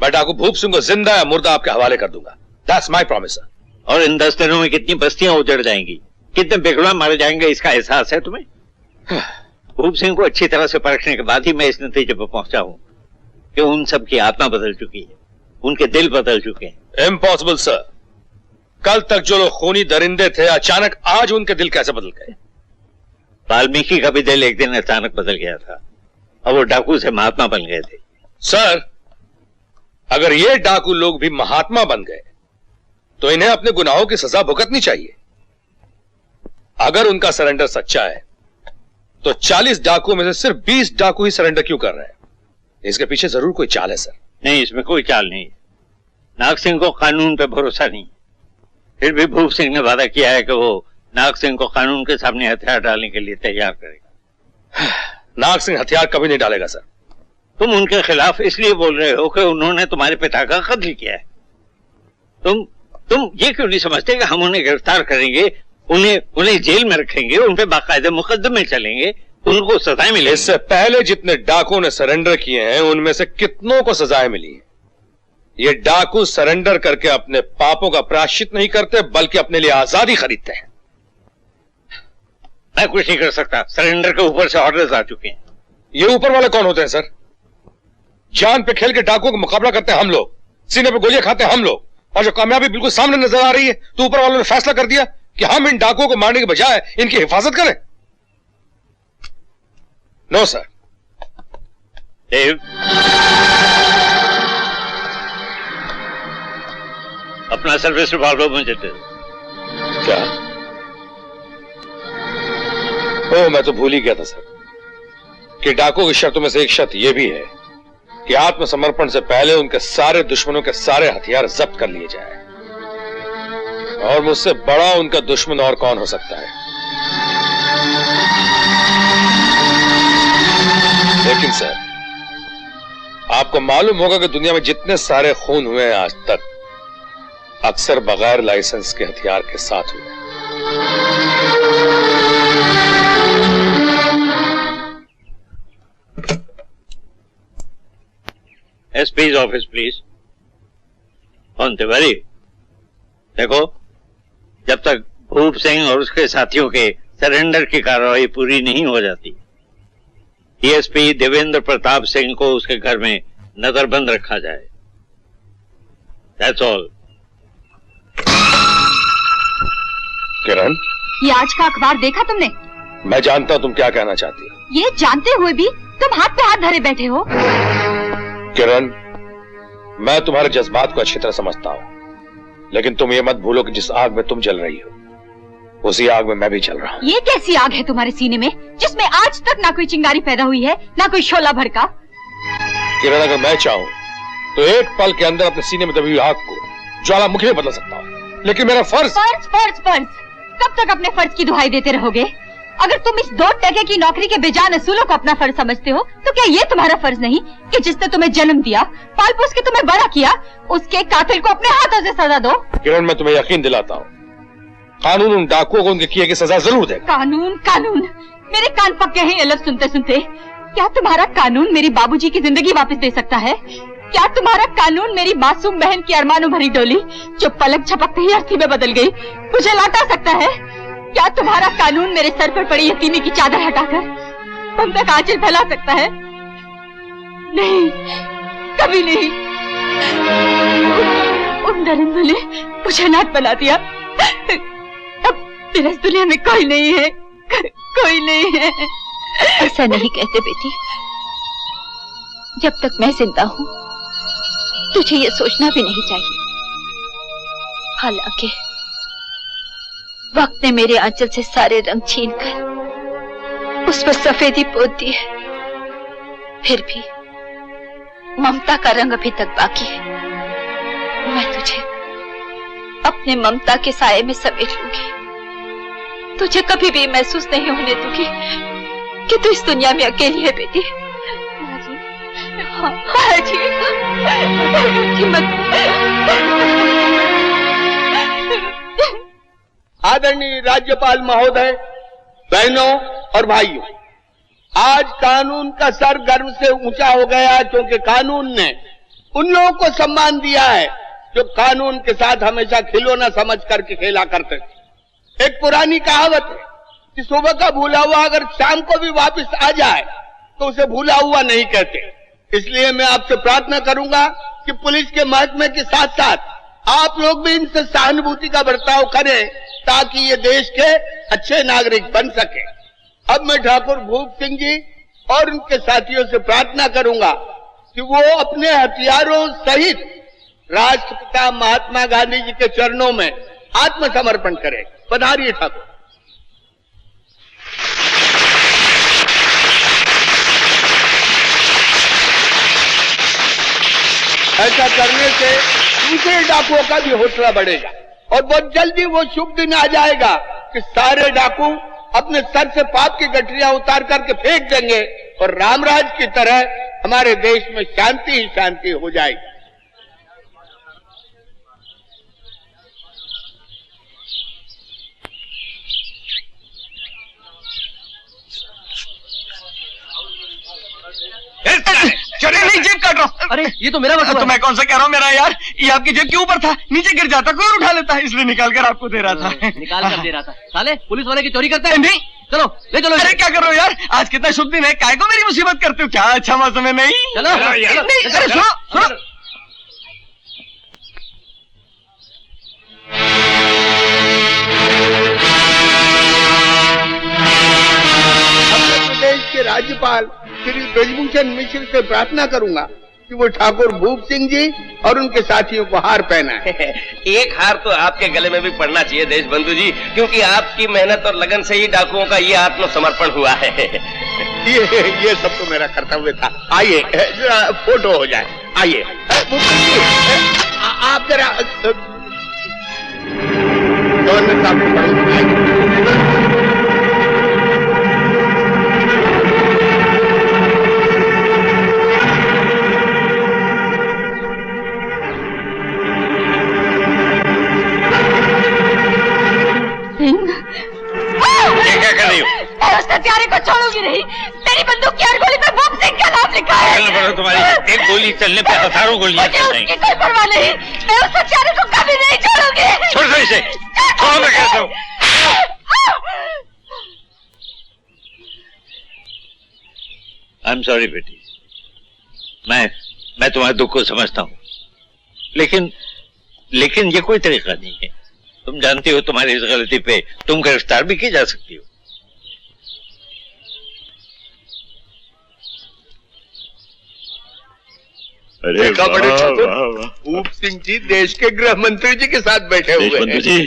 मैं डाकू भूप सिंह को जिंदा या मुर्दा आपके हवाले कर दूंगा। That's my promise sir. और इन 10 दिनों में कितनी बस्तियां उजड़ जाएंगी, कितने बेगुनाह मारे जाएंगे, इसका एहसास है तुम्हें? भूप सिंह को अच्छी तरह से परखने के बाद ही मैं इस नतीजे पर पहुंचा हूं कि उन सब की आत्मा बदल चुकी है, उनके दिल बदल चुके हैं। Impossible sir. कल तक जो लोग खूनी दरिंदे थे, अचानक आज उनके दिल कैसे बदल गए? वाल्मीकि का भी दिल एक दिन अचानक बदल गया था और वो डाकू से महात्मा बन गए थे। सर, अगर ये डाकू लोग भी महात्मा बन गए तो इन्हें अपने गुनाहों की सजा भुगतनी चाहिए। अगर उनका सरेंडर सच्चा है तो 40 डाकुओं में से सिर्फ 20 डाकू ही सरेंडर क्यों कर रहे हैं? इसके पीछे जरूर कोई चाल है सर। नहीं, इसमें कोई चाल नहीं है। नाग सिंह को कानून पे भरोसा नहीं, फिर भी भूप सिंह ने वादा किया है कि वो नाग सिंह को कानून के सामने हथियार डालने के लिए तैयार करेगा। नाग सिंह हथियार कभी नहीं डालेगा सर। तुम उनके खिलाफ इसलिए बोल रहे हो कि उन्होंने तुम्हारे पिता का कत्ल किया है। तुम ये क्यों नहीं समझते कि हम उन्हें गिरफ्तार करेंगे, उन्हें जेल में रखेंगे, उन पे बाकायदे मुकदमे चलेंगे, उनको सजाएं मिलेंगी। इससे पहले जितने डाकुओं ने सरेंडर किए हैं उनमें से कितनों को सजाएं मिली है। ये डाकू सरेंडर करके अपने पापों का प्रायश्चित नहीं करते, बल्कि अपने लिए आजादी खरीदते हैं। मैं कुछ नहीं कर सकता, सरेंडर के ऊपर से ऑर्डर्स आ चुके हैं। ये ऊपर वाले कौन होते हैं सर? जान पे खेल के डाकुओं का मुकाबला करते हैं हम लोग, सीने पे गोलियां खाते हैं हम लोग, और जो कामयाबी बिल्कुल सामने नजर आ रही है तो ऊपर वालों ने फैसला कर दिया कि हम इन डाकुओं को मारने के बजाय इनकी हिफाजत करें। No sir. देव, अपना सर्विस रिवॉल्वर मुझे दे। क्या? ओ, मैं तो भूल ही गया था सर कि डाकुओं की शर्तों में से एक शर्त यह भी है कि आत्मसमर्पण से पहले उनके सारे दुश्मनों के सारे हथियार जब्त कर लिए जाए। और मुझसे बड़ा उनका दुश्मन और कौन हो सकता है? लेकिन सर, आपको मालूम होगा कि दुनिया में जितने सारे खून हुए हैं आज तक, अक्सर बगैर लाइसेंस के हथियार के साथ हुए। एसपी's ऑफिस प्लीज। ऑन तिवारी, देखो, जब तक भूप सिंह और उसके साथियों के सरेंडर की कार्रवाई पूरी नहीं हो जाती, डीएसपी देवेंद्र प्रताप सिंह को उसके घर में नजरबंद रखा जाए। That's all. किरण, ये आज का अखबार देखा तुमने? मैं जानता हूं तुम क्या कहना चाहती हो। ये जानते हुए भी तुम हाथ पे हाथ धरे बैठे हो। किरण, मैं तुम्हारे जज्बात को अच्छी तरह समझता हूं, लेकिन तुम ये मत भूलो कि जिस आग में तुम जल रही हो उसी आग में मैं भी चल रहा हूँ। ये कैसी आग है तुम्हारे सीने में जिसमें आज तक ना कोई चिंगारी पैदा हुई है ना कोई शोला भड़का? किरण, अगर मैं चाहूँ तो एक पल के अंदर अपने सीने में दबी हुई आग को ज्वालामुखी में बदल सकता हूँ, लेकिन मेरा फर्ज कब तक अपने फर्ज की दुहाई देते रहोगे? अगर तुम इस 2 टके की नौकरी के बेजान असूलों को अपना फर्ज समझते हो तो क्या ये तुम्हारा फर्ज नहीं कि जिसने तुम्हें जन्म दिया, पाल पोस के तुम्हें बड़ा किया, उसके कातिल को अपने हाथों से सजा दो? किरण, मैं तुम्हें यकीन दिलाता हूँ, कानून उन डाकुओं को उनके किए की सजा जरूर देगा। कानून मेरे कान पक्के हैं ये लफ्ज सुनते सुनते। क्या तुम्हारा कानून मेरी बाबूजी की जिंदगी वापस दे सकता है? क्या तुम्हारा कानून मेरी मासूम बहन की अरमानों भरी डोली जो पलक झपकते ही अर्थी में बदल गई मुझे लौटा सकता है? क्या तुम्हारा कानून मेरे सर पर पड़ी यतीमी की चादर हटाकर हम तक आंचल फैला सकता है? नहीं, कभी नहीं। उन दरिंदों ने मुझे अनाथ बना दिया। अब मेरे इस दुनिया में कोई नहीं है, कोई नहीं है। ऐसा नहीं कहते बेटी, जब तक मैं जिंदा हूँ तुझे ये सोचना भी नहीं चाहिए। हालांकि वक्त ने मेरे आंचल से सारे रंग छीनकर उस पर सफेदी पोत दी है, फिर भी ममता का रंग अभी तक बाकी है। मैं तुझे अपने ममता के साये में समेट लूंगी। तुझे कभी भी महसूस नहीं होने दूंगी कि तू इस दुनिया में अकेली है बेटी। आदरणीय राज्यपाल महोदय, बहनों और भाइयों, आज कानून का सर गर्व से ऊंचा हो गया क्योंकि कानून ने उन लोगों को सम्मान दिया है जो कानून के साथ हमेशा खिलौना समझ करके खेला करते थे। एक पुरानी कहावत है कि सुबह का भूला हुआ अगर शाम को भी वापस आ जाए तो उसे भूला हुआ नहीं कहते। इसलिए मैं आपसे प्रार्थना करूंगा कि पुलिस के महकमे के साथ साथ आप लोग भी इनसे सहानुभूति का बर्ताव करें ताकि ये देश के अच्छे नागरिक बन सके। अब मैं ठाकुर भूप सिंह जी और उनके साथियों से प्रार्थना करूंगा कि वो अपने हथियारों सहित राष्ट्रपिता महात्मा गांधी जी के चरणों में आत्मसमर्पण करें। पधारिए ठाकुर। ऐसा करने से दूसरे डाकुओं का भी हौसला बढ़ेगा और बहुत जल्दी वो शुभ दिन आ जाएगा कि सारे डाकू अपने सर से पाप की गठरियां उतार करके फेंक देंगे और रामराज की तरह हमारे देश में शांति ही शांति हो जाएगी। नहीं, जेब काट रहा हूँ। अरे ये तो मेरा बटुआ है। तो मैं कौन सा कह रहा हूँ मेरा यार, ये आपकी जेब के ऊपर था, नीचे गिर जाता कोई उठा लेता, इसलिए निकाल कर आपको दे रहा था। निकाल कर दे रहा था। साले पुलिस वाले की चोरी करते हैं? नहीं, चलो ले चलो। अरे क्या कर रहे हो यार, आज कितना शुभ दिन है, काय को मेरी मुसीबत करते हो? क्या अच्छा मौसम है? नहीं चलो, अरे सुनो। प्रदेश के राज्यपाल श्री ब्रजभूषण मिश्र से प्रार्थना करूंगा कि वो ठाकुर भूप सिंह जी और उनके साथियों को हार पहनाए। एक हार तो आपके गले में भी पड़ना चाहिए देश बंधु जी, क्योंकि आपकी मेहनत और लगन से ही डाकुओं का ये आत्मसमर्पण हुआ है। ये सब तो मेरा कर्तव्य था। आइए फोटो हो जाए। आइए आप जरा गवर्नर साहब क्या कर रही हो? मैं उस हत्यारे को छोड़ूंगी नहीं। मेरी बंदूक की हर गोली में भूप सिंह का नाम लिखा है। तुम्हारी एक गोली चलने पे हजारों गोलियां चल रही। उसकी कोई परवाह नहीं। मैं उस हत्यारे को कभी नहीं छोड़ूंगी। छोड़ दो इसे। छोड़ो मैं कहता हूँ। आई एम सॉरी बेटी, मैं तुम्हारे दुख को समझता हूँ, लेकिन ये कोई तरीका नहीं है। तुम जानती हो तुम्हारी इस गलती पे तुम गिरफ्तार भी की जा सकती हो। अरे बड़े ठाकुर भूप सिंह जी देश के गृह मंत्री जी के साथ बैठे हुए हैं। जी,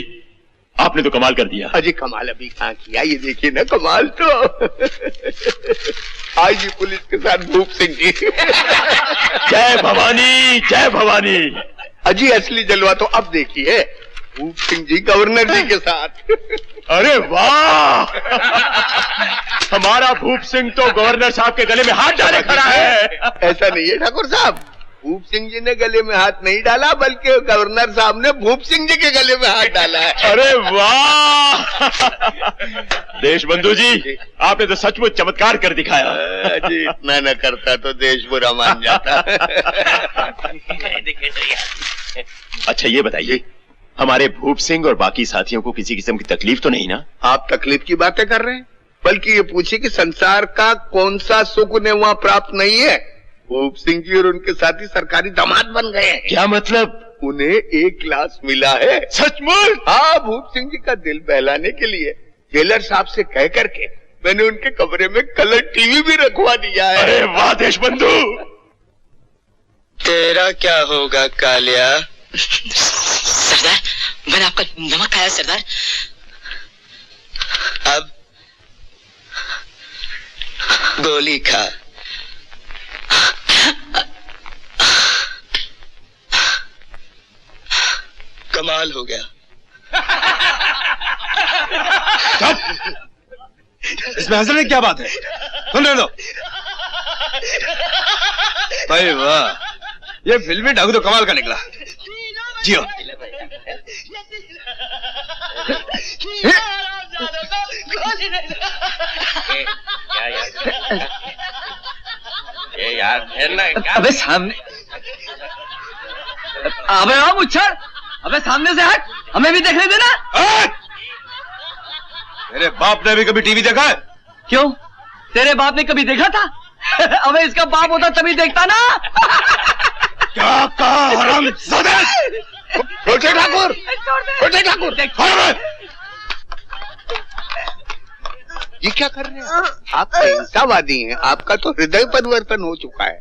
आपने तो कमाल कर दिया। अजी कमाल अभी कहाँ किया, ये देखिए ना कमाल तो। आज ही पुलिस के साथ भूप सिंह जी। जय भवानी, जय भवानी। अजी असली जलवा तो अब देखिए, भूप सिंह जी गवर्नर जी के साथ। अरे वाह, हमारा भूप सिंह तो गवर्नर साहब के गले में हाथ डाले खड़ा है। ऐसा नहीं है ठाकुर साहब, भूप सिंह जी ने गले में हाथ नहीं डाला, बल्कि गवर्नर साहब ने भूप सिंह जी के गले में हाथ डाला है। अरे वाह, देशबंधु जी आपने तो सचमुच चमत्कार कर दिखाया। जी इतना न करता तो देश बुरा मान जाता। अच्छा ये बताइए, हमारे भूप सिंह और बाकी साथियों को किसी किस्म की तकलीफ तो नहीं ना? आप तकलीफ की बातें कर रहे हैं, बल्कि ये पूछिए कि संसार का कौन सा सुख उन्हें वहाँ प्राप्त नहीं है। भूप सिंह जी और उनके साथी सरकारी दामाद बन गए हैं। क्या मतलब? उन्हें एक क्लास मिला है। सचमुच? हाँ, भूप सिंह जी का दिल बहलाने के लिए जेलर साहब से कह करके मैंने उनके कमरे में कलर टीवी भी रखवा दिया है। अरे वाह देशबंधु। तेरा क्या होगा कालिया? सरदार, मैंने आपका नमक खाया सरदार। अब गोली खा। कमाल हो गया। इसमें हंसने की क्या बात है? सुन रहे दो भाई, वाह, ये फिल्मी डाकू तो कमाल का निकला। जियो। ये यार अबे सामने, अबे आओ मुच्छर, अबे सामने से हट, हमें भी देखने देना। मेरे बाप ने भी कभी टीवी देखा है? क्यों, तेरे बाप ने कभी देखा था? अबे इसका बाप होता तभी देखता ना। क्या कहा हरामजादे? छोटे ठाकुर, छोटे ठाकुर, ये क्या कर रहे हैं? आप अहिंसावादी हैं, आपका तो हृदय परिवर्तन हो चुका है।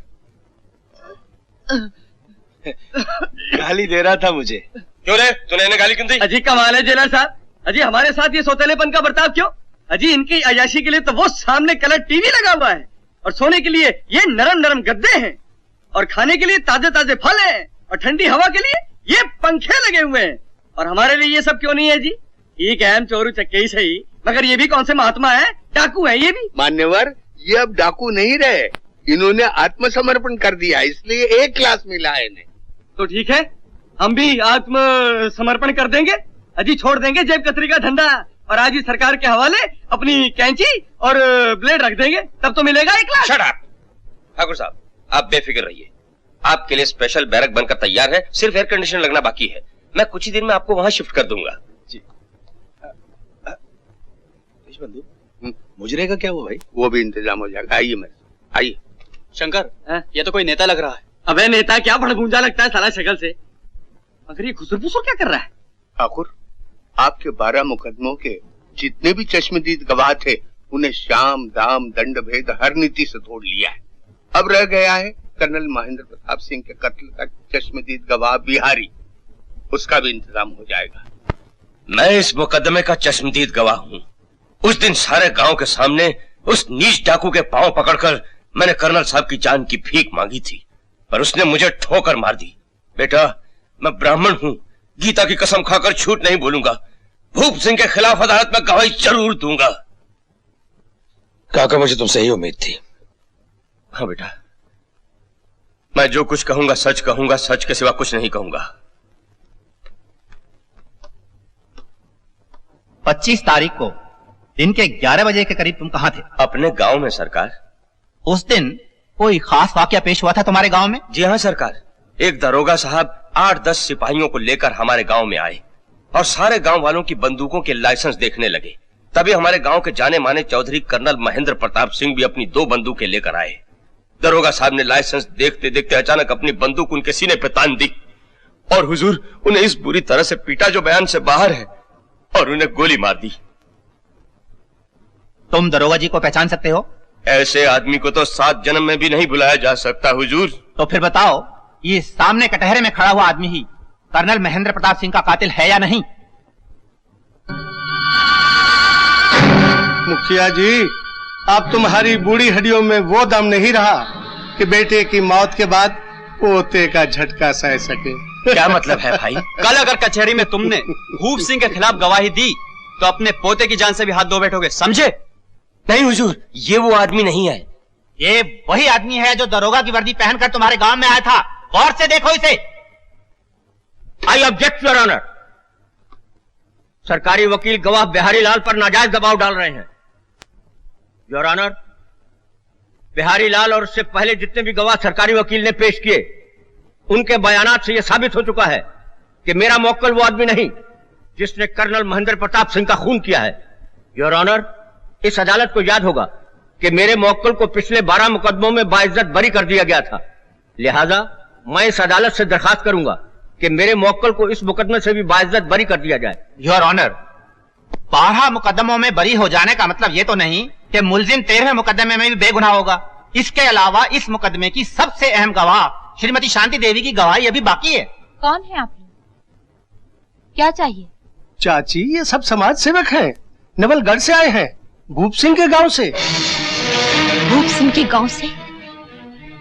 गाली दे रहा था मुझे। क्यों रे, तूने इन्हें गाली क्यों दी? अजी कमाल है जेलर साहब, अजी हमारे साथ ये सौतेलेपन का बर्ताव क्यों? अजी इनकी अयाशी के लिए तो वो सामने कलर टीवी लगा हुआ है, और सोने के लिए ये नरम नरम गद्दे हैं, और खाने के लिए ताजे ताजे फल हैं, और ठंडी हवा के लिए ये पंखे लगे हुए हैं। और हमारे लिए ये सब क्यों नहीं है जी? ठीक है, हम चोरू चक्के ही सही, मगर ये भी कौन से महात्मा है? डाकू है ये भी। मान्यवर, ये अब डाकू नहीं रहे, इन्होंने आत्मसमर्पण कर दिया, इसलिए एक क्लास मिला है इन्हें। तो ठीक है, हम भी आत्मसमर्पण कर देंगे। अजी छोड़ देंगे जेब कतरी का धंधा, और आज ही सरकार के हवाले अपनी कैंची और ब्लेड रख देंगे, तब तो मिलेगा एक लाख। शट अप ठाकुर साहब, आप बेफिक्र रहिए, आपके लिए स्पेशल बैरक बनकर तैयार है, सिर्फ एयर कंडीशन लगना बाकी है। मैं कुछ ही दिन में आपको वहां शिफ्ट कर दूंगा। जी। बंधु, मुजरे का क्या हुआ भाई? वो भी इंतजाम हो जाएगा, आइए मेरे, आइए। शंकर, ये तो कोई नेता लग रहा है। अबे नेता क्या, भड़भूंजा लगता है साला शक्ल से, मगर ये घुसर फुसर क्या कर रहा है? ठाकुर, आपके 12 मुकदमों के जितने भी चश्मदीद गवाह थे, उन्हें शाम दाम दंड भेद हर नीति से तोड़ लिया है। अब रह गया है कर्नल महेंद्र प्रताप सिंह के कत्ल का चश्मदीद गवाह बिहारी, उसका भी इंतजाम हो जाएगा। मैं इस मुकदमे का चश्मदीद गवाह हूँ। उस दिन सारे गांव के सामने उस नीच डाकू के पांव पकड़कर मैंने कर्नल साहब की जान की भीख मांगी थी, पर उसने मुझे ठोकर मार दी। बेटा, मैं ब्राह्मण हूँ, गीता की कसम खाकर झूठ नहीं बोलूंगा। भूप सिंह के खिलाफ अदालत में गवाही जरूर दूंगा। काका, मुझे तुमसे ही उम्मीद थी। हाँ बेटा, मैं जो कुछ कहूंगा सच कहूंगा, सच के सिवा कुछ नहीं कहूंगा। 25 तारीख को दिन के 11 बजे के करीब तुम कहाँ थे? अपने गांव में सरकार। उस दिन कोई खास वाकया पेश हुआ था तुम्हारे गांव में? जी हाँ सरकार, एक दरोगा साहब 8-10 सिपाहियों को लेकर हमारे गांव में आए और सारे गांव वालों की बंदूकों के लाइसेंस देखने लगे। तभी हमारे गांव के जाने माने चौधरी कर्नल महेंद्र प्रताप सिंह भी अपनी 2 बंदूकें लेकर आए। दरोगा साहब ने लाइसेंस देखते देखते अचानक अपनी बंदूक उनके सीने पे तान दी और हुजूर उन्हें इस बुरी तरह से पीटा जो बयान से बाहर है, और उन्हें गोली मार दी। तुम दरोगा जी को पहचान सकते हो? ऐसे आदमी को तो 7 जन्म में भी नहीं बुलाया जा सकता हुजूर। तो फिर बताओ, ये सामने कटहरे में खड़ा हुआ आदमी ही कर्नल महेंद्र प्रताप सिंह का कातिल है या नहीं? मुखिया जी, अब तुम्हारी बूढ़ी हड्डियों में वो दम नहीं रहा कि बेटे की मौत के बाद पोते का झटका सह सके। क्या मतलब है भाई? कल अगर कचहरी में तुमने भूप सिंह के खिलाफ गवाही दी तो अपने पोते की जान से भी हाथ धो बैठोगे, समझे? नहीं हुजूर, ये वो आदमी नहीं है। ये वही आदमी है जो दरोगा की वर्दी पहनकर तुम्हारे गांव में आया था। गौर से देखो इसे। I object your honour. सरकारी वकील गवाह बिहारी लाल पर नाजायज दबाव डाल रहे हैं। योर ऑनर, बिहारी लाल और उससे पहले जितने भी गवाह सरकारी वकील ने पेश किए, उनके बयानात से यह साबित हो चुका है कि मेरा मौक्कल वो आदमी नहीं जिसने कर्नल महेंद्र प्रताप सिंह का खून किया है। योर ऑनर, इस अदालत को याद होगा कि मेरे मौक्कल को पिछले 12 मुकदमों में बाइज्जत बरी कर दिया गया था। लिहाजा मैं इस अदालत से दरखास्त करूंगा कि मेरे मौक्कल को इस मुकदमे से भी बाइज्जत बरी कर दिया जाए। योर ऑनर, 12 मुकदमों में बरी हो जाने का मतलब ये तो नहीं कि मुलजिम 13वें मुकदमे में भी बेगुनाह होगा। इसके अलावा इस मुकदमे की सबसे अहम गवाह श्रीमती शांति देवी की गवाही अभी बाकी है। कौन है आप लोग? क्या चाहिए? चाची, ये सब समाज सेवक हैं, नवलगढ़ से आए हैं, भूप सिंह के गांव से। भूप सिंह के गांव से?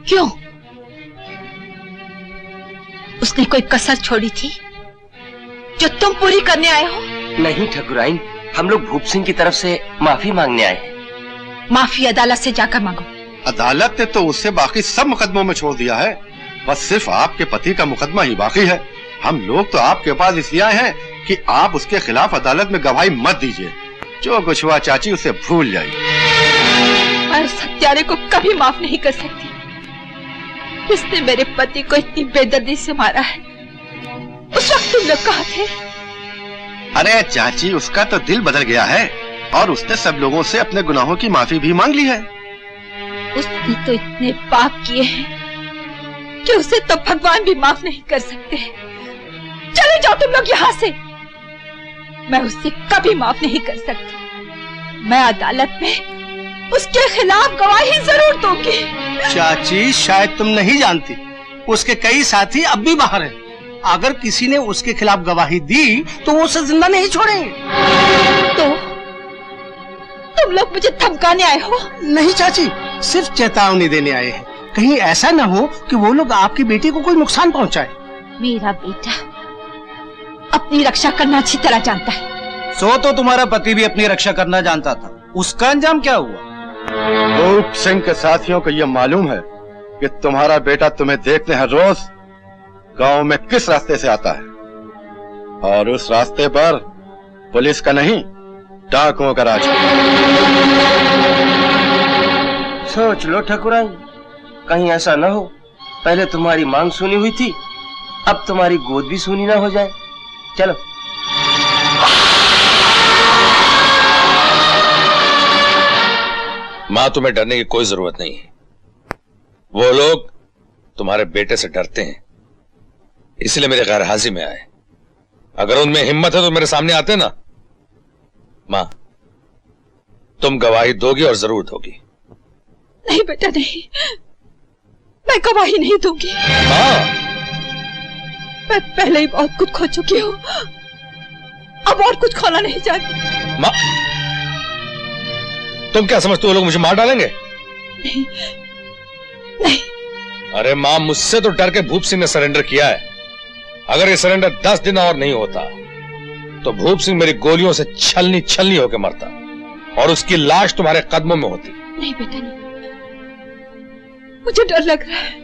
क्यों? उसने कोई कसर छोड़ी थी जो तुम पूरी करने आए हो? नहीं ठकुराइन, हम लोग भूप सिंह की तरफ से माफी मांगने आए हैं। माफी अदालत से जाकर मांगो। अदालत ने तो उससे बाकी सब मुकदमों में छोड़ दिया है, बस सिर्फ आपके पति का मुकदमा ही बाकी है। हम लोग तो आपके पास इसलिए आए हैं कि आप उसके खिलाफ अदालत में गवाही मत दीजिए। जो कुछ हुआ चाची उसे भूल जाइए। मैं उस हत्यारे को कभी माफ नहीं कर सकती। इसने मेरे पति को इतनी बेदर्दी से मारा है। उस वक्त तुम लोग कहाँ थे? अरे चाची, उसका तो दिल बदल गया है और उसने सब लोगों से अपने गुनाहों की माफी भी मांग ली है। उसने तो इतने पाप किए हैं कि उसे तो भगवान भी माफ नहीं कर सकते। चले जाओ तुम लोग यहाँ से। मैं उससे कभी माफ नहीं कर सकती। मैं अदालत में उसके खिलाफ गवाही जरूर दूंगी। चाची, शायद तुम नहीं जानती, उसके कई साथी अब भी बाहर हैं। अगर किसी ने उसके खिलाफ गवाही दी तो वो उसे जिंदा नहीं छोड़ेंगे। तो तुम लोग मुझे धमकाने आए हो? नहीं चाची, सिर्फ चेतावनी देने आए हैं। कहीं ऐसा न हो कि वो लोग आपकी बेटी को कोई नुकसान पहुंचाए। मेरा बेटा अपनी रक्षा करना अच्छी तरह जानता है। सो तो तुम्हारा पति भी अपनी रक्षा करना जानता था, उसका अंजाम क्या हुआ? भूप सिंह के साथियों को यह मालूम है कि तुम्हारा बेटा तुम्हें देखने हर रोज गांव में किस रास्ते से आता है, और उस रास्ते पर पुलिस का नहीं, डाकुओं का राज है। सोच लो ठकुराइन, कहीं ऐसा न हो पहले तुम्हारी मांग सुनी हुई थी, अब तुम्हारी गोद भी सुनी ना हो जाए। चलो। मां, तुम्हें डरने की कोई जरूरत नहीं है। वो लोग तुम्हारे बेटे से डरते हैं, इसलिए मेरे गैर हाजिर में आए। अगर उनमें हिम्मत है तो मेरे सामने आते ना। मां, तुम गवाही दोगी और जरूर दोगी। नहीं बेटा नहीं, मैं गवाही नहीं दूंगी। मैं पहले ही बहुत कुछ खो चुकी हूँ, अब और कुछ खोना नहीं चाहती। मां, तुम क्या समझते हो लोग मुझे मार डालेंगे? नहीं, नहीं। अरे मां, मुझसे तो डर के भूप सिंह ने सरेंडर किया है। अगर ये सरेंडर 10 दिन और नहीं होता तो भूप सिंह मेरी गोलियों से छलनी छलनी होकर मरता और उसकी लाश तुम्हारे कदमों में होती। नहीं बेटा नहीं, मुझे डर लग रहा है।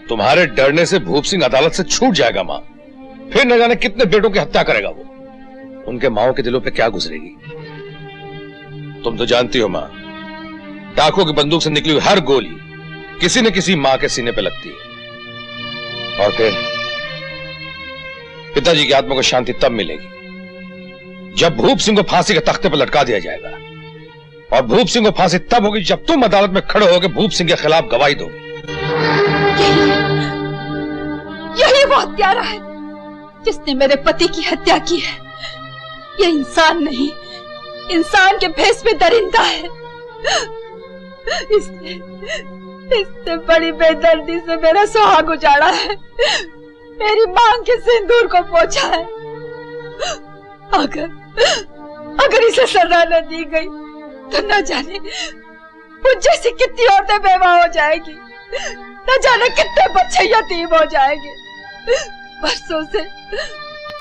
तुम्हारे डरने से भूप सिंह अदालत से छूट जाएगा मां, फिर न जाने कितने बेटों की हत्या करेगा वो। उनके माओं के दिलों पे क्या गुजरेगी। तुम तो जानती हो मां, डाकुओं की बंदूक से निकली हुई हर गोली किसी न किसी मां के सीने पे लगती है, और फिर पिताजी की आत्मा को शांति तब मिलेगी जब भूप सिंह को फांसी के तख्ते पर लटका दिया जाएगा, और भूप सिंह को फांसी तब होगी जब तुम अदालत में खड़े होकर भूप सिंह के खिलाफ गवाही दोगे। यही वो हत्यारा है जिसने मेरे पति की हत्या की है। ये इंसान नहीं, इंसान के भेष में दरिंदा है। इसने बड़ी बेदर्दी से मेरा सुहाग उजाड़ा है, मेरी मांग के सिंदूर को पोंछा है। अगर इसे सजा न दी गई तो न जाने मुझ जैसी कितनी औरतें बेवाह हो जाएगी, न जाने कितने बच्चे यतीम हो जाएंगे।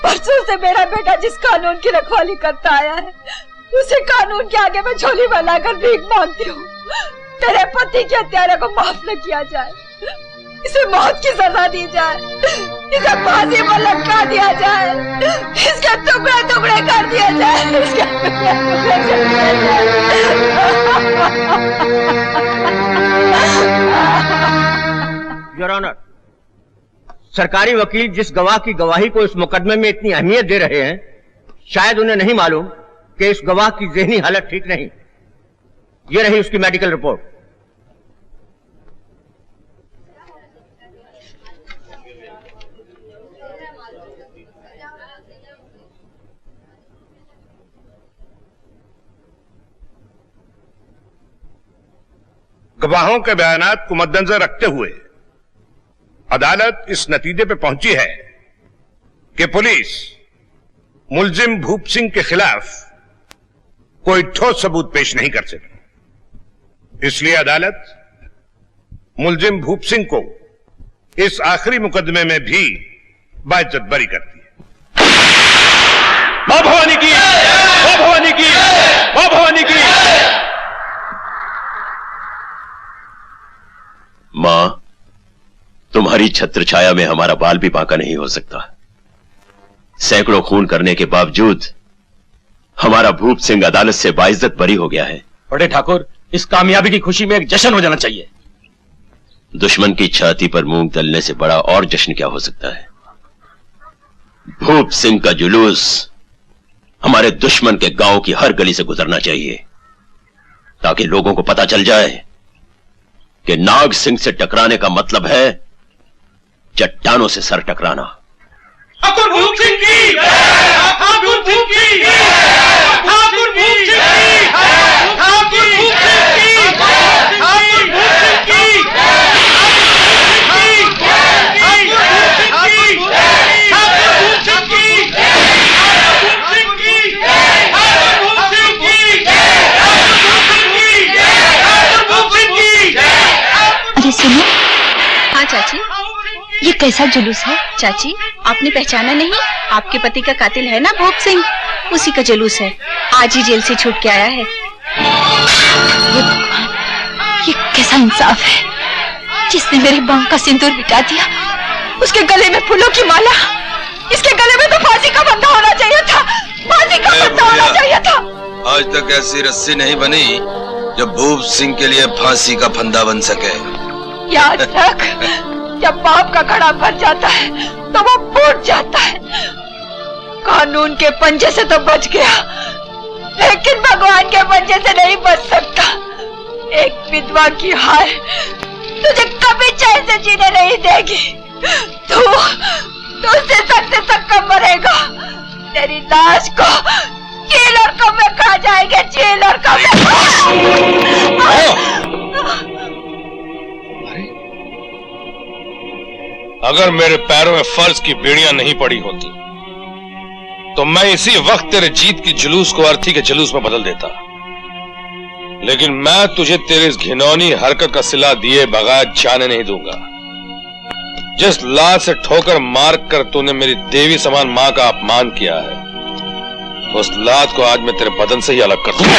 परसों से मेरा बेटा जिस कानून की रखवाली करता आया है, उसे कानून के आगे मैं झोली में लाकर भीख मांगती हूँ। मेरे पति के हत्यारे को माफ न किया जाए, इसे मौत की सजा दी जाए, इसे फांसी पर लटका दिया जाए, इसके टुकड़े टुकड़े कर दिया जाए, इसके टुकड़े टुकड़े कर दिया जाए। योर ऑनर, सरकारी वकील जिस गवाह की गवाही को इस मुकदमे में इतनी अहमियत दे रहे हैं, शायद उन्हें नहीं मालूम कि इस गवाह की ज़हनी हालत ठीक नहीं। ये रही उसकी मेडिकल रिपोर्ट। गवाहों के बयानात को मद्देनजर रखते हुए अदालत इस नतीजे पर पहुंची है कि पुलिस मुलजिम भूप सिंह के खिलाफ कोई ठोस सबूत पेश नहीं कर सकी। इसलिए अदालत मुलजिम भूप सिंह को इस आखिरी मुकदमे में भी बाइज्जत बरी करती है। मां भवानी की, मां भवानी की, मां भवानी की। मां, तुम्हारी छत्र छाया में हमारा बाल भी बांका नहीं हो सकता। सैकड़ों खून करने के बावजूद हमारा भूप सिंह अदालत से बाइज्जत बरी हो गया है। बड़े ठाकुर, इस कामयाबी की खुशी में एक जश्न हो जाना चाहिए। दुश्मन की छाती पर मूंग दलने से बड़ा और जश्न क्या हो सकता है। भूप सिंह का जुलूस हमारे दुश्मन के गांव की हर गली से गुजरना चाहिए, ताकि लोगों को पता चल जाए कि नाग सिंह से टकराने का मतलब है चट्टानों से सर टकराना। ठाकुर भूप सिंह की, ठाकुर भूप सिंह की, ठाकुर भूप सिंह की, ठाकुर भूप सिंह की, ठाकुर भूप सिंह की, अरे सुनो। हाँ चाची, ये कैसा जुलूस है? चाची, आपने पहचाना नहीं? आपके पति का कातिल है ना भूप सिंह, उसी का जुलूस है। आज ही जेल से छूट के आया है। ये कैसा इंसाफ है? जिसने मेरे बांग का सिंदूर मिटा दिया, उसके गले में फूलों की माला, इसके गले में तो फांसी का फंदा होना चाहिए था। फांसी का फंदा होना चाहिए था। आज तक ऐसी रस्सी नहीं बनी जो भूप सिंह के लिए फांसी का फंदा बन सके। याद रख, जब बाप का घड़ा भर जाता है तो वो फूट जाता है। कानून के पंजे से तो बच गया, लेकिन भगवान के पंजे से नहीं बच सकता। एक विधवा की हार तुझे कभी चैन से जीने नहीं देगी। तू उससे सख्त से सख्त मरेगा। तेरी लाश को चील और कौवे खा जाएंगे, चील और कौवे। अगर मेरे पैरों में फर्ज की बेड़ियां नहीं पड़ी होती तो मैं इसी वक्त तेरे जीत की जुलूस को अर्थी के जुलूस में बदल देता। लेकिन मैं तुझे तेरे इस घिनौनी हरकत का सिला दिए बगैर जाने नहीं दूंगा। जिस लात से ठोकर मार कर तूने मेरी देवी समान मां का अपमान किया है, उस लात को आज मैं तेरे बदन से ही अलग कर दूंगा।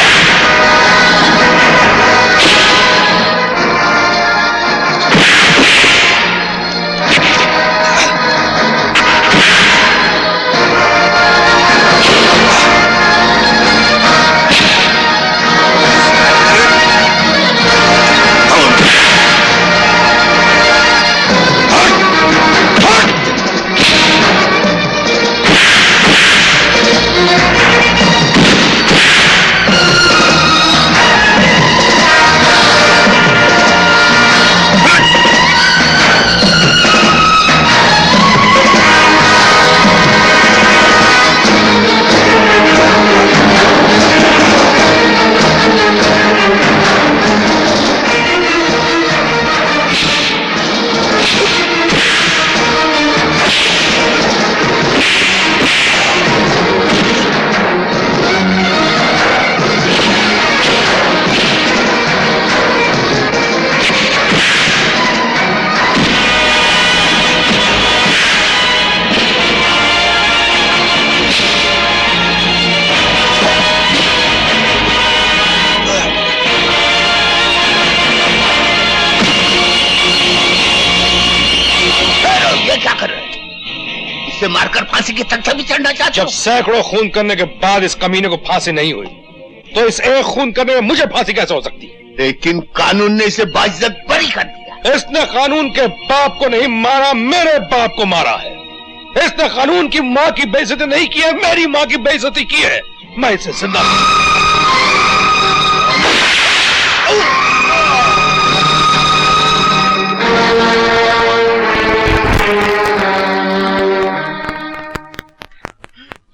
आकर फांसी की तख्ते भी चढ़ना चाहते हो? जब सैकड़ों खून करने के बाद इस कमीने को फांसी नहीं हुई तो इस एक खून करने में मुझे फांसी कैसे हो सकती है? लेकिन कानून ने इसे बाइज्जत बरी कर दिया। इसने कानून के बाप को नहीं मारा, मेरे बाप को मारा है। इसने कानून की मां की बेइज्जती नहीं की है, मेरी मां की बेइज्जती की है। मैं इसे जिंदा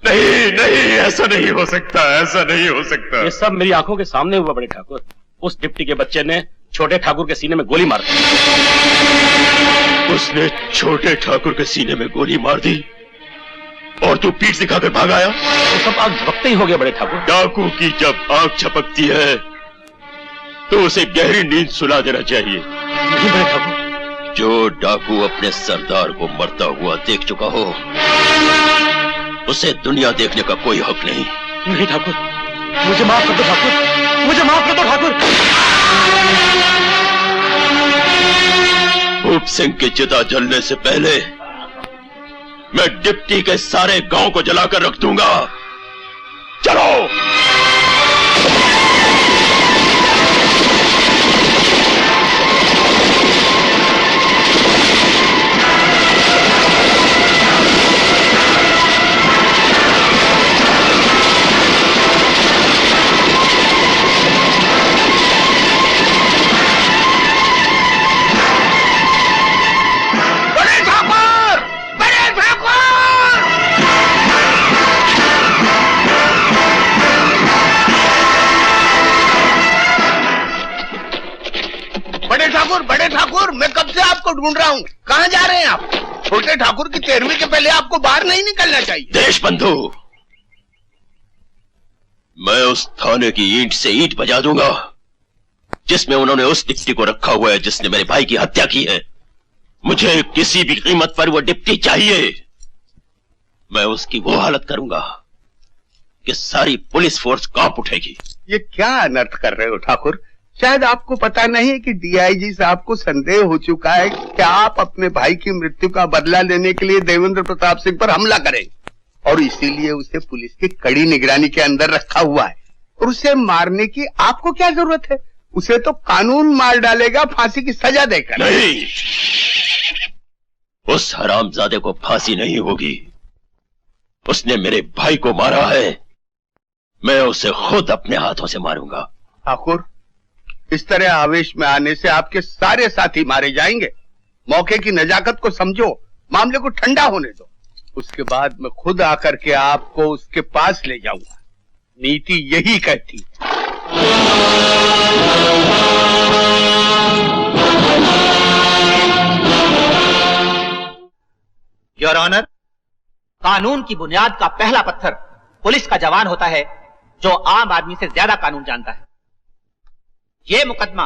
नहीं नहीं, ऐसा नहीं हो सकता, ऐसा नहीं हो सकता। ये सब मेरी आंखों के सामने हुआ बड़े ठाकुर। उस डिप्टी के बच्चे ने छोटे ठाकुर के सीने में गोली मार दी। उसने छोटे ठाकुर के सीने में गोली मार दी और तू पीठ दिखाकर भाग आया? वो सब आग झपकते ही हो गए बड़े ठाकुर। डाकू की जब आग झपकती है तो उसे गहरी नींद सुला देना चाहिए। नहीं बड़े ठाकुर। जो डाकू अपने सरदार को मरता हुआ देख चुका हो उसे दुनिया देखने का कोई हक नहीं। नहीं ठाकुर, मुझे माफ कर दो ठाकुर, मुझे माफ कर दो ठाकुर। भूप सिंह की चिता जलने से पहले मैं डिप्टी के सारे गांव को जलाकर रख दूंगा। चलो। बड़े ठाकुर, मैं कब से आपको ढूंढ रहा हूँ। कहाँ जा रहे हैं आप? छोटे ठाकुर की 13वीं के पहले आपको बाहर नहीं निकलना चाहिए। देशबंधु, मैं उस थाने की ईंट से ईंट बजा दूंगा जिसमें उन्होंने उस डिप्टी को रखा हुआ है जिसने मेरे भाई की हत्या की है। मुझे किसी भी कीमत पर वो डिप्टी चाहिए। मैं उसकी वो हालत करूंगा कि सारी पुलिस फोर्स कांप उठेगी। ये क्या अनर्थ कर रहे हो ठाकुर? शायद आपको पता नहीं है कि डीआईजी साहब को संदेह हो चुका है कि आप अपने भाई की मृत्यु का बदला लेने के लिए देवेंद्र प्रताप सिंह पर हमला करें, और इसीलिए उसे पुलिस की कड़ी निगरानी के अंदर रखा हुआ है। और उसे मारने की आपको क्या जरूरत है? उसे तो कानून मार डालेगा फांसी की सजा देकर। नहीं, उस हरामजादे को फांसी नहीं होगी। उसने मेरे भाई को मारा है, मैं उसे खुद अपने हाथों से मारूंगा। ठाकुर, इस तरह आवेश में आने से आपके सारे साथी मारे जाएंगे। मौके की नजाकत को समझो, मामले को ठंडा होने दो, उसके बाद मैं खुद आकर के आपको उसके पास ले जाऊंगा। नीति यही कहती है। योर ऑनर, कानून की बुनियाद का पहला पत्थर पुलिस का जवान होता है जो आम आदमी से ज्यादा कानून जानता है। ये मुकदमा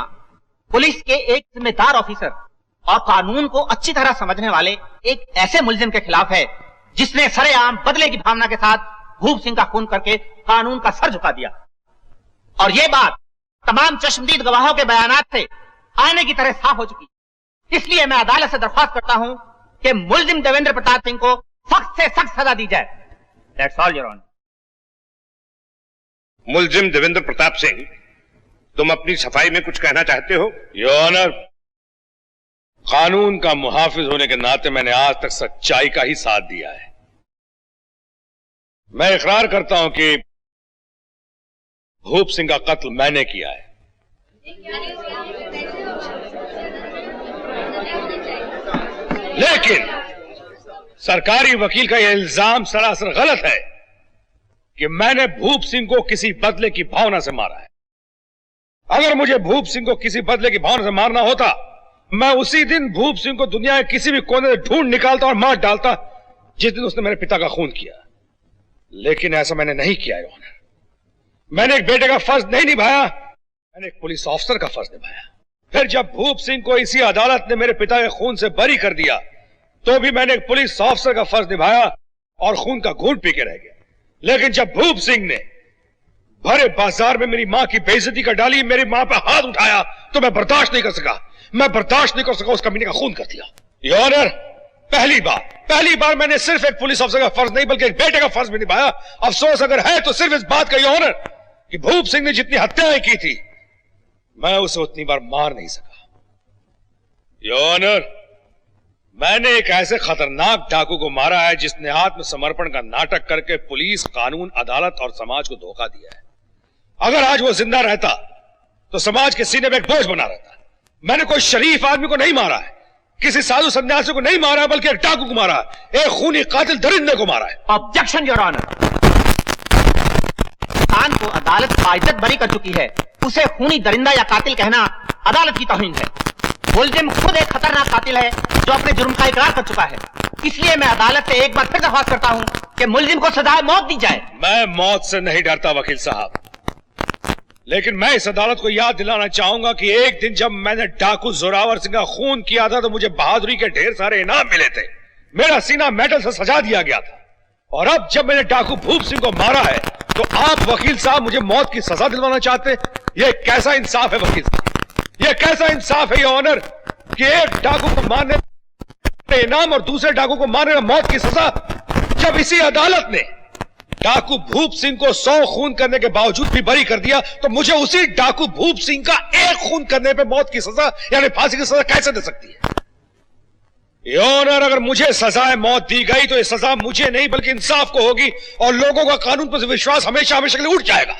पुलिस के एक जिम्मेदार ऑफिसर और कानून को अच्छी तरह समझने वाले एक ऐसे मुलजिम के खिलाफ है जिसने सरेआम बदले की भावना के साथ भूप सिंह का खून करके कानून का सर झुका दिया। और ये बात तमाम चश्मदीद गवाहों के बयानात से आने की तरह साफ हो चुकी। इसलिए मैं अदालत से दरख्वास्त करता हूं कि मुलजिम देवेंद्र प्रताप सिंह को सख्त से सख्त सजा दी जाए। That's all your honour. मुलजिम देवेंद्र प्रताप सिंह, तुम अपनी सफाई में कुछ कहना चाहते हो? योर ऑनर, कानून का मुहाफिज होने के नाते मैंने आज तक सच्चाई का ही साथ दिया है। मैं इकरार करता हूं कि भूप सिंह का कत्ल मैंने किया है। लेकिन सरकारी वकील का यह इल्जाम सरासर गलत है कि मैंने भूप सिंह को किसी बदले की भावना से मारा है। अगर मुझे भूप सिंह को किसी बदले की भावना से मारना होता, मैं उसी दिन भूप सिंह को दुनिया के किसी भी कोने से ढूंढ निकालता और मार डालता जिस दिन उसने मेरे पिता का खून किया। लेकिन ऐसा मैंने नहीं किया ऑनर। मैंने एक बेटे का फर्ज नहीं निभाया, मैंने एक पुलिस ऑफिसर का फर्ज निभाया। फिर जब भूप सिंह को इसी अदालत ने मेरे पिता के खून से बरी कर दिया तो भी मैंने एक पुलिस ऑफिसर का फर्ज निभाया और खून का घूंट पी के रह गया। लेकिन जब भूप सिंह ने भरे बाजार में मेरी मां की बेइज्जती कर डाली, मेरी मां पर हाथ उठाया, तो मैं बर्दाश्त नहीं कर सका। मैं बर्दाश्त नहीं कर सका, उस कमीने का खून कर दिया। योर ऑनर, पहली बार मैंने सिर्फ एक पुलिस अफसर का फर्ज नहीं बल्कि एक बेटे का फर्ज भी निभाया। अफसोस अगर है तो सिर्फ इस बात का, योर ऑनर, कि भूप सिंह ने जितनी हत्याएं की थी मैं उसे उतनी बार मार नहीं सका। योर ऑनर, मैंने एक ऐसे खतरनाक डाकू को मारा है जिसने आत्मसमर्पण का नाटक करके पुलिस, कानून, अदालत और समाज को धोखा दिया है। अगर आज वो जिंदा रहता तो समाज के सीने में एक बोझ बना रहता। मैंने कोई शरीफ आदमी को नहीं मारा है, किसी साधु सन्यासी को नहीं मारा, बल्कि एक डाकू को मारा है, एक खूनी कातिल दरिंदे को मारा है। Objection your honour. खान को अदालत बाइज्जत बरी कर चुकी है, उसे खूनी दरिंदा या कातिल कहना अदालत की तौहीन है। मुलजिम खुद एक खतरनाक कातिल है जो अपने जुर्म का इकरार कर चुका है। इसलिए मैं अदालत से एक बार फिर दरख्वास्त करता हूं कि मुलजिम को सजा मौत दी जाए। मैं मौत से नहीं डरता वकील साहब, लेकिन मैं इस अदालत को याद दिलाना चाहूंगा कि एक दिन जब मैंने डाकू जोरावर सिंह का खून किया था तो मुझे बहादुरी के ढेर सारे इनाम मिले थे, मेरा सीना मेडल से सजा दिया गया था। और अब जब मैंने डाकू भूप सिंह को मारा है तो आप वकील साहब मुझे मौत की सजा दिलवाना चाहते? यह कैसा इंसाफ है वकील साहब, यह कैसा इंसाफ है योर ऑनर कि एक डाकू को मारने इनाम और दूसरे डाकू को मारने में मौत की सजा, जब इसी अदालत ने डाकू भूप सिंह को 100 खून करने के बावजूद भी बरी कर दिया, तो मुझे उसी डाकू भूप सिंह का एक खून करने पे मौत की सजा यानी फांसी की सजा कैसे दे सकती है? योर ऑनर, अगर मुझे सजाए मौत दी गई तो यह सजा मुझे नहीं बल्कि इंसाफ को होगी और लोगों का कानून पर विश्वास हमेशा हमेशा के लिए उठ जाएगा।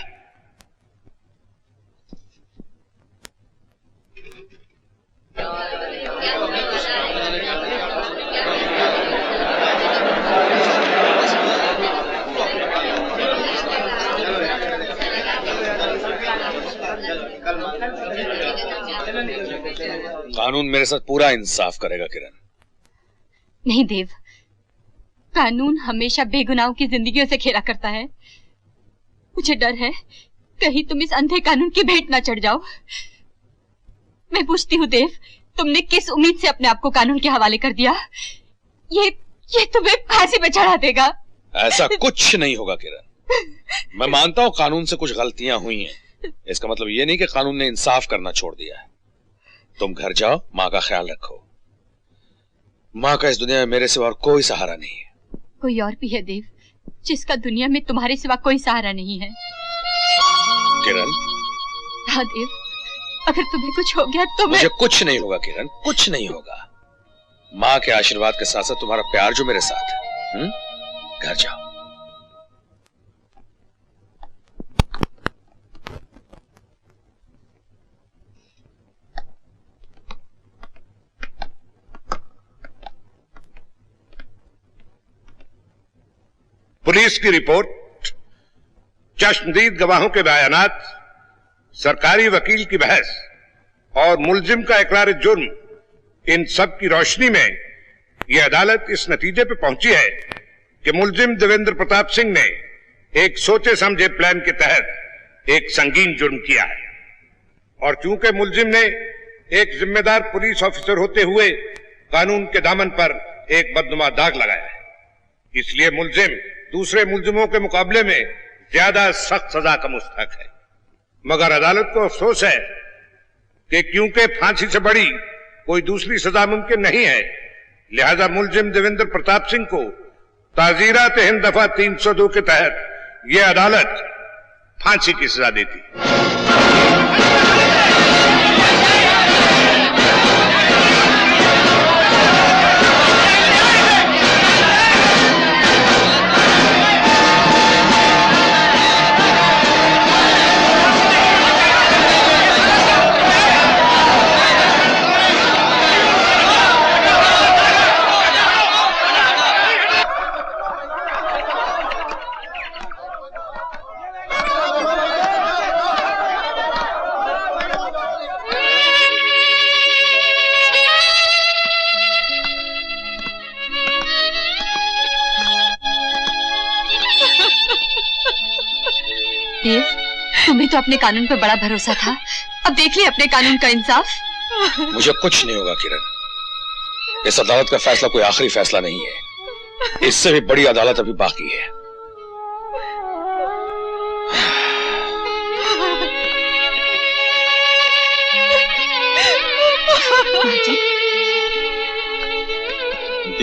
कानून मेरे साथ पूरा इंसाफ करेगा किरण। नहीं देव, कानून हमेशा बेगुनाहों की जिंदगियों से खेला करता है। मुझे डर है कहीं तुम इस अंधे कानून की भेंट ना चढ़ जाओ। मैं पूछती हूँ देव, तुमने किस उम्मीद से अपने आप को कानून के हवाले कर दिया? ये तुम्हें फांसी पे चढ़ा देगा। ऐसा कुछ नहीं होगा किरण। मैं मानता हूं कानून से कुछ गलतियां हुई हैं, इसका मतलब ये नहीं कि कानून ने इंसाफ करना छोड़ दिया है। तुम घर जाओ, माँ का ख्याल रखो। माँ का इस दुनिया में मेरे सिवा और कोई सहारा नहीं है। कोई और भी है देव, जिसका दुनिया में तुम्हारे सिवा कोई सहारा नहीं है। किरण। हाँ देव, अगर तुम्हें कुछ हो गया तो मुझे कुछ नहीं होगा किरण, कुछ नहीं होगा। माँ के आशीर्वाद के साथ साथ तुम्हारा प्यार जो मेरे साथ है। घर जाओ। पुलिस की रिपोर्ट, चश्मदीद गवाहों के बयानात, सरकारी वकील की बहस और मुलजिम का इकरार जुर्म, इन सब की रोशनी में यह अदालत इस नतीजे पर पहुंची है कि मुलजिम देवेंद्र प्रताप सिंह ने एक सोचे समझे प्लान के तहत एक संगीन जुर्म किया है। और चूंकि मुलजिम ने एक जिम्मेदार पुलिस ऑफिसर होते हुए कानून के दामन पर एक बदनुमा दाग लगाया है, इसलिए मुलजिम दूसरे मुलजिमों के मुकाबले में ज्यादा सख्त सजा का मुस्तहक है। मगर अदालत को अफसोस है कि क्योंकि फांसी से बड़ी कोई दूसरी सजा मुमकिन नहीं है, लिहाजा मुलजिम देवेंद्र प्रताप सिंह को ताजीरात हिंद दफा 302 के तहत यह अदालत फांसी की सजा देती। देव, तुम्हें तो अपने कानून पर बड़ा भरोसा था, अब देख लिया अपने कानून का इंसाफ। मुझे कुछ नहीं होगा किरण। इस अदालत का फैसला कोई आखिरी फैसला नहीं है, इससे भी बड़ी अदालत अभी बाकी है।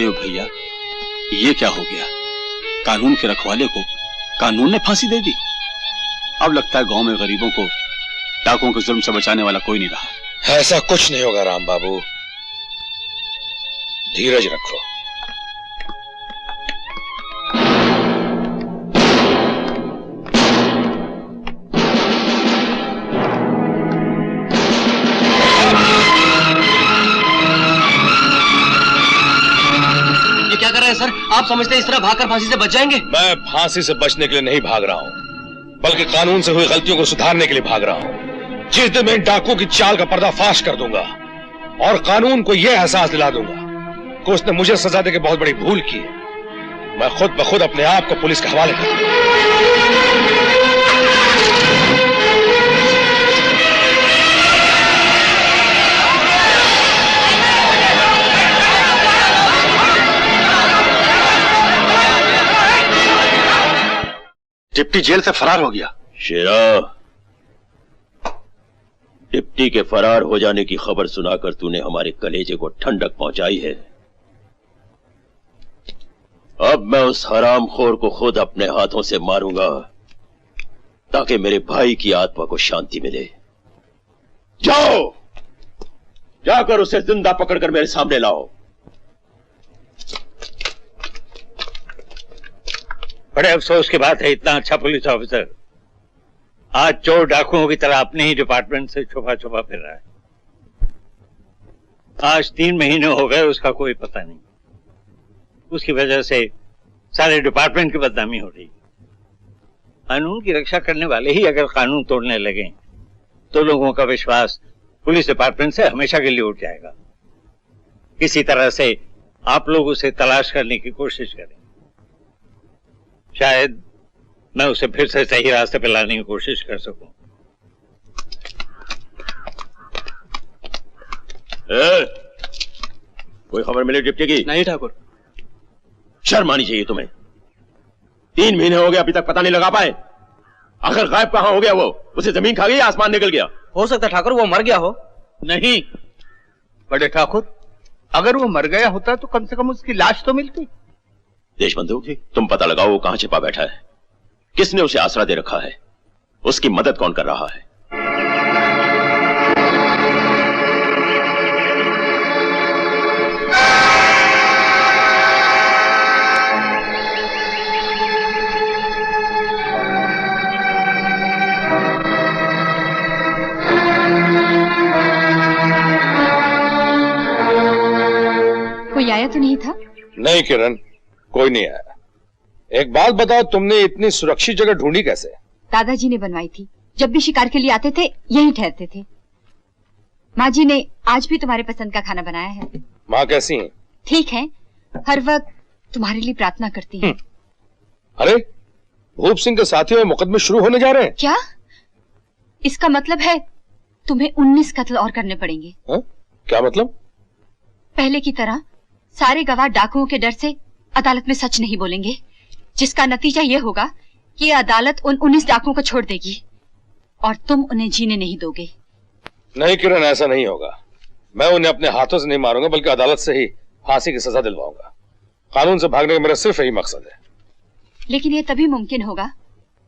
अरे भैया, ये क्या हो गया? कानून के रखवाले को कानून ने फांसी दे दी। अब लगता है गांव में गरीबों को डाकुओं के जुल्म से बचाने वाला कोई नहीं रहा। ऐसा कुछ नहीं होगा राम बाबू, धीरज रखो। ये क्या कर रहे हैं सर? आप समझते हैं इस तरह भागकर फांसी से बच जाएंगे? मैं फांसी से बचने के लिए नहीं भाग रहा हूं, बल्कि कानून से हुई गलतियों को सुधारने के लिए भाग रहा हूं। जिस दिन मैं डाकुओं की चाल का पर्दाफाश कर दूंगा और कानून को यह एहसास दिला दूंगा कि उसने मुझे सजा देकर बहुत बड़ी भूल की है, मैं खुद ब खुद अपने आप को पुलिस के हवाले कर दूंगा। डिप्टी जेल से फरार हो गया। शेरा, डिप्टी के फरार हो जाने की खबर सुनाकर तूने हमारे कलेजे को ठंडक पहुंचाई है। अब मैं उस हरामखोर को खुद अपने हाथों से मारूंगा ताकि मेरे भाई की आत्मा को शांति मिले। जाओ, जाकर उसे जिंदा पकड़कर मेरे सामने लाओ। बड़े अफसोस की बात है, इतना अच्छा पुलिस ऑफिसर आज चोर डाकुओं की तरह अपने ही डिपार्टमेंट से छुपा छुपा फिर रहा है। आज 3 महीने हो गए, उसका कोई पता नहीं। उसकी वजह से सारे डिपार्टमेंट की बदनामी हो रही। कानून की रक्षा करने वाले ही अगर कानून तोड़ने लगे तो लोगों का विश्वास पुलिस डिपार्टमेंट से हमेशा के लिए उठ जाएगा। किसी तरह से आप लोग उसे तलाश करने की कोशिश करें, शायद मैं उसे फिर से सही रास्ते पे लाने की कोशिश कर सकूं। कोई खबर मिली डिप्टी की? नहीं ठाकुर। शर्म आनी चाहिए तुम्हें। 3 महीने हो गए, अभी तक पता नहीं लगा पाए। आखिर गायब कहां हो गया वो? उसे जमीन खा गई, आसमान निकल गया? हो सकता है ठाकुर वो मर गया हो। नहीं बड़े ठाकुर, अगर वो मर गया होता तो कम से कम उसकी लाश तो मिलती। देशबंधु, तुम पता लगाओ वो कहां छिपा बैठा है, किसने उसे आसरा दे रखा है, उसकी मदद कौन कर रहा है। कोई आया तो नहीं था? नहीं किरण, कोई नहीं आया। एक बात बताओ, तुमने इतनी सुरक्षित जगह ढूंढी कैसे? दादाजी ने बनवाई थी। जब भी शिकार के लिए आते थे यहीं ठहरते थे। माँ जी ने आज भी तुम्हारे पसंद का खाना बनाया है। माँ कैसी हैं? ठीक है, हर वक्त तुम्हारे लिए प्रार्थना करती हैं। अरे, भूप सिंह के साथियों में मुकदमे शुरू होने जा रहे हैं। क्या? इसका मतलब है तुम्हें 19 कत्ल और करने पड़ेंगे। क्या मतलब? पहले की तरह सारे गवाह डाकुओं के डर से अदालत में सच नहीं बोलेंगे, जिसका नतीजा ये होगा कि अदालत उन 19 डाकुओं को छोड़ देगी और तुम उन्हें जीने नहीं दोगे। नहीं किरण, ऐसा नहीं होगा। मैं उन्हें अपने हाथों से नहीं मारूंगा, बल्कि अदालत से ही फांसी की सजा दिलवाऊंगा। कानून से भागने का मेरा सिर्फ यही मकसद है। लेकिन ये तभी मुमकिन होगा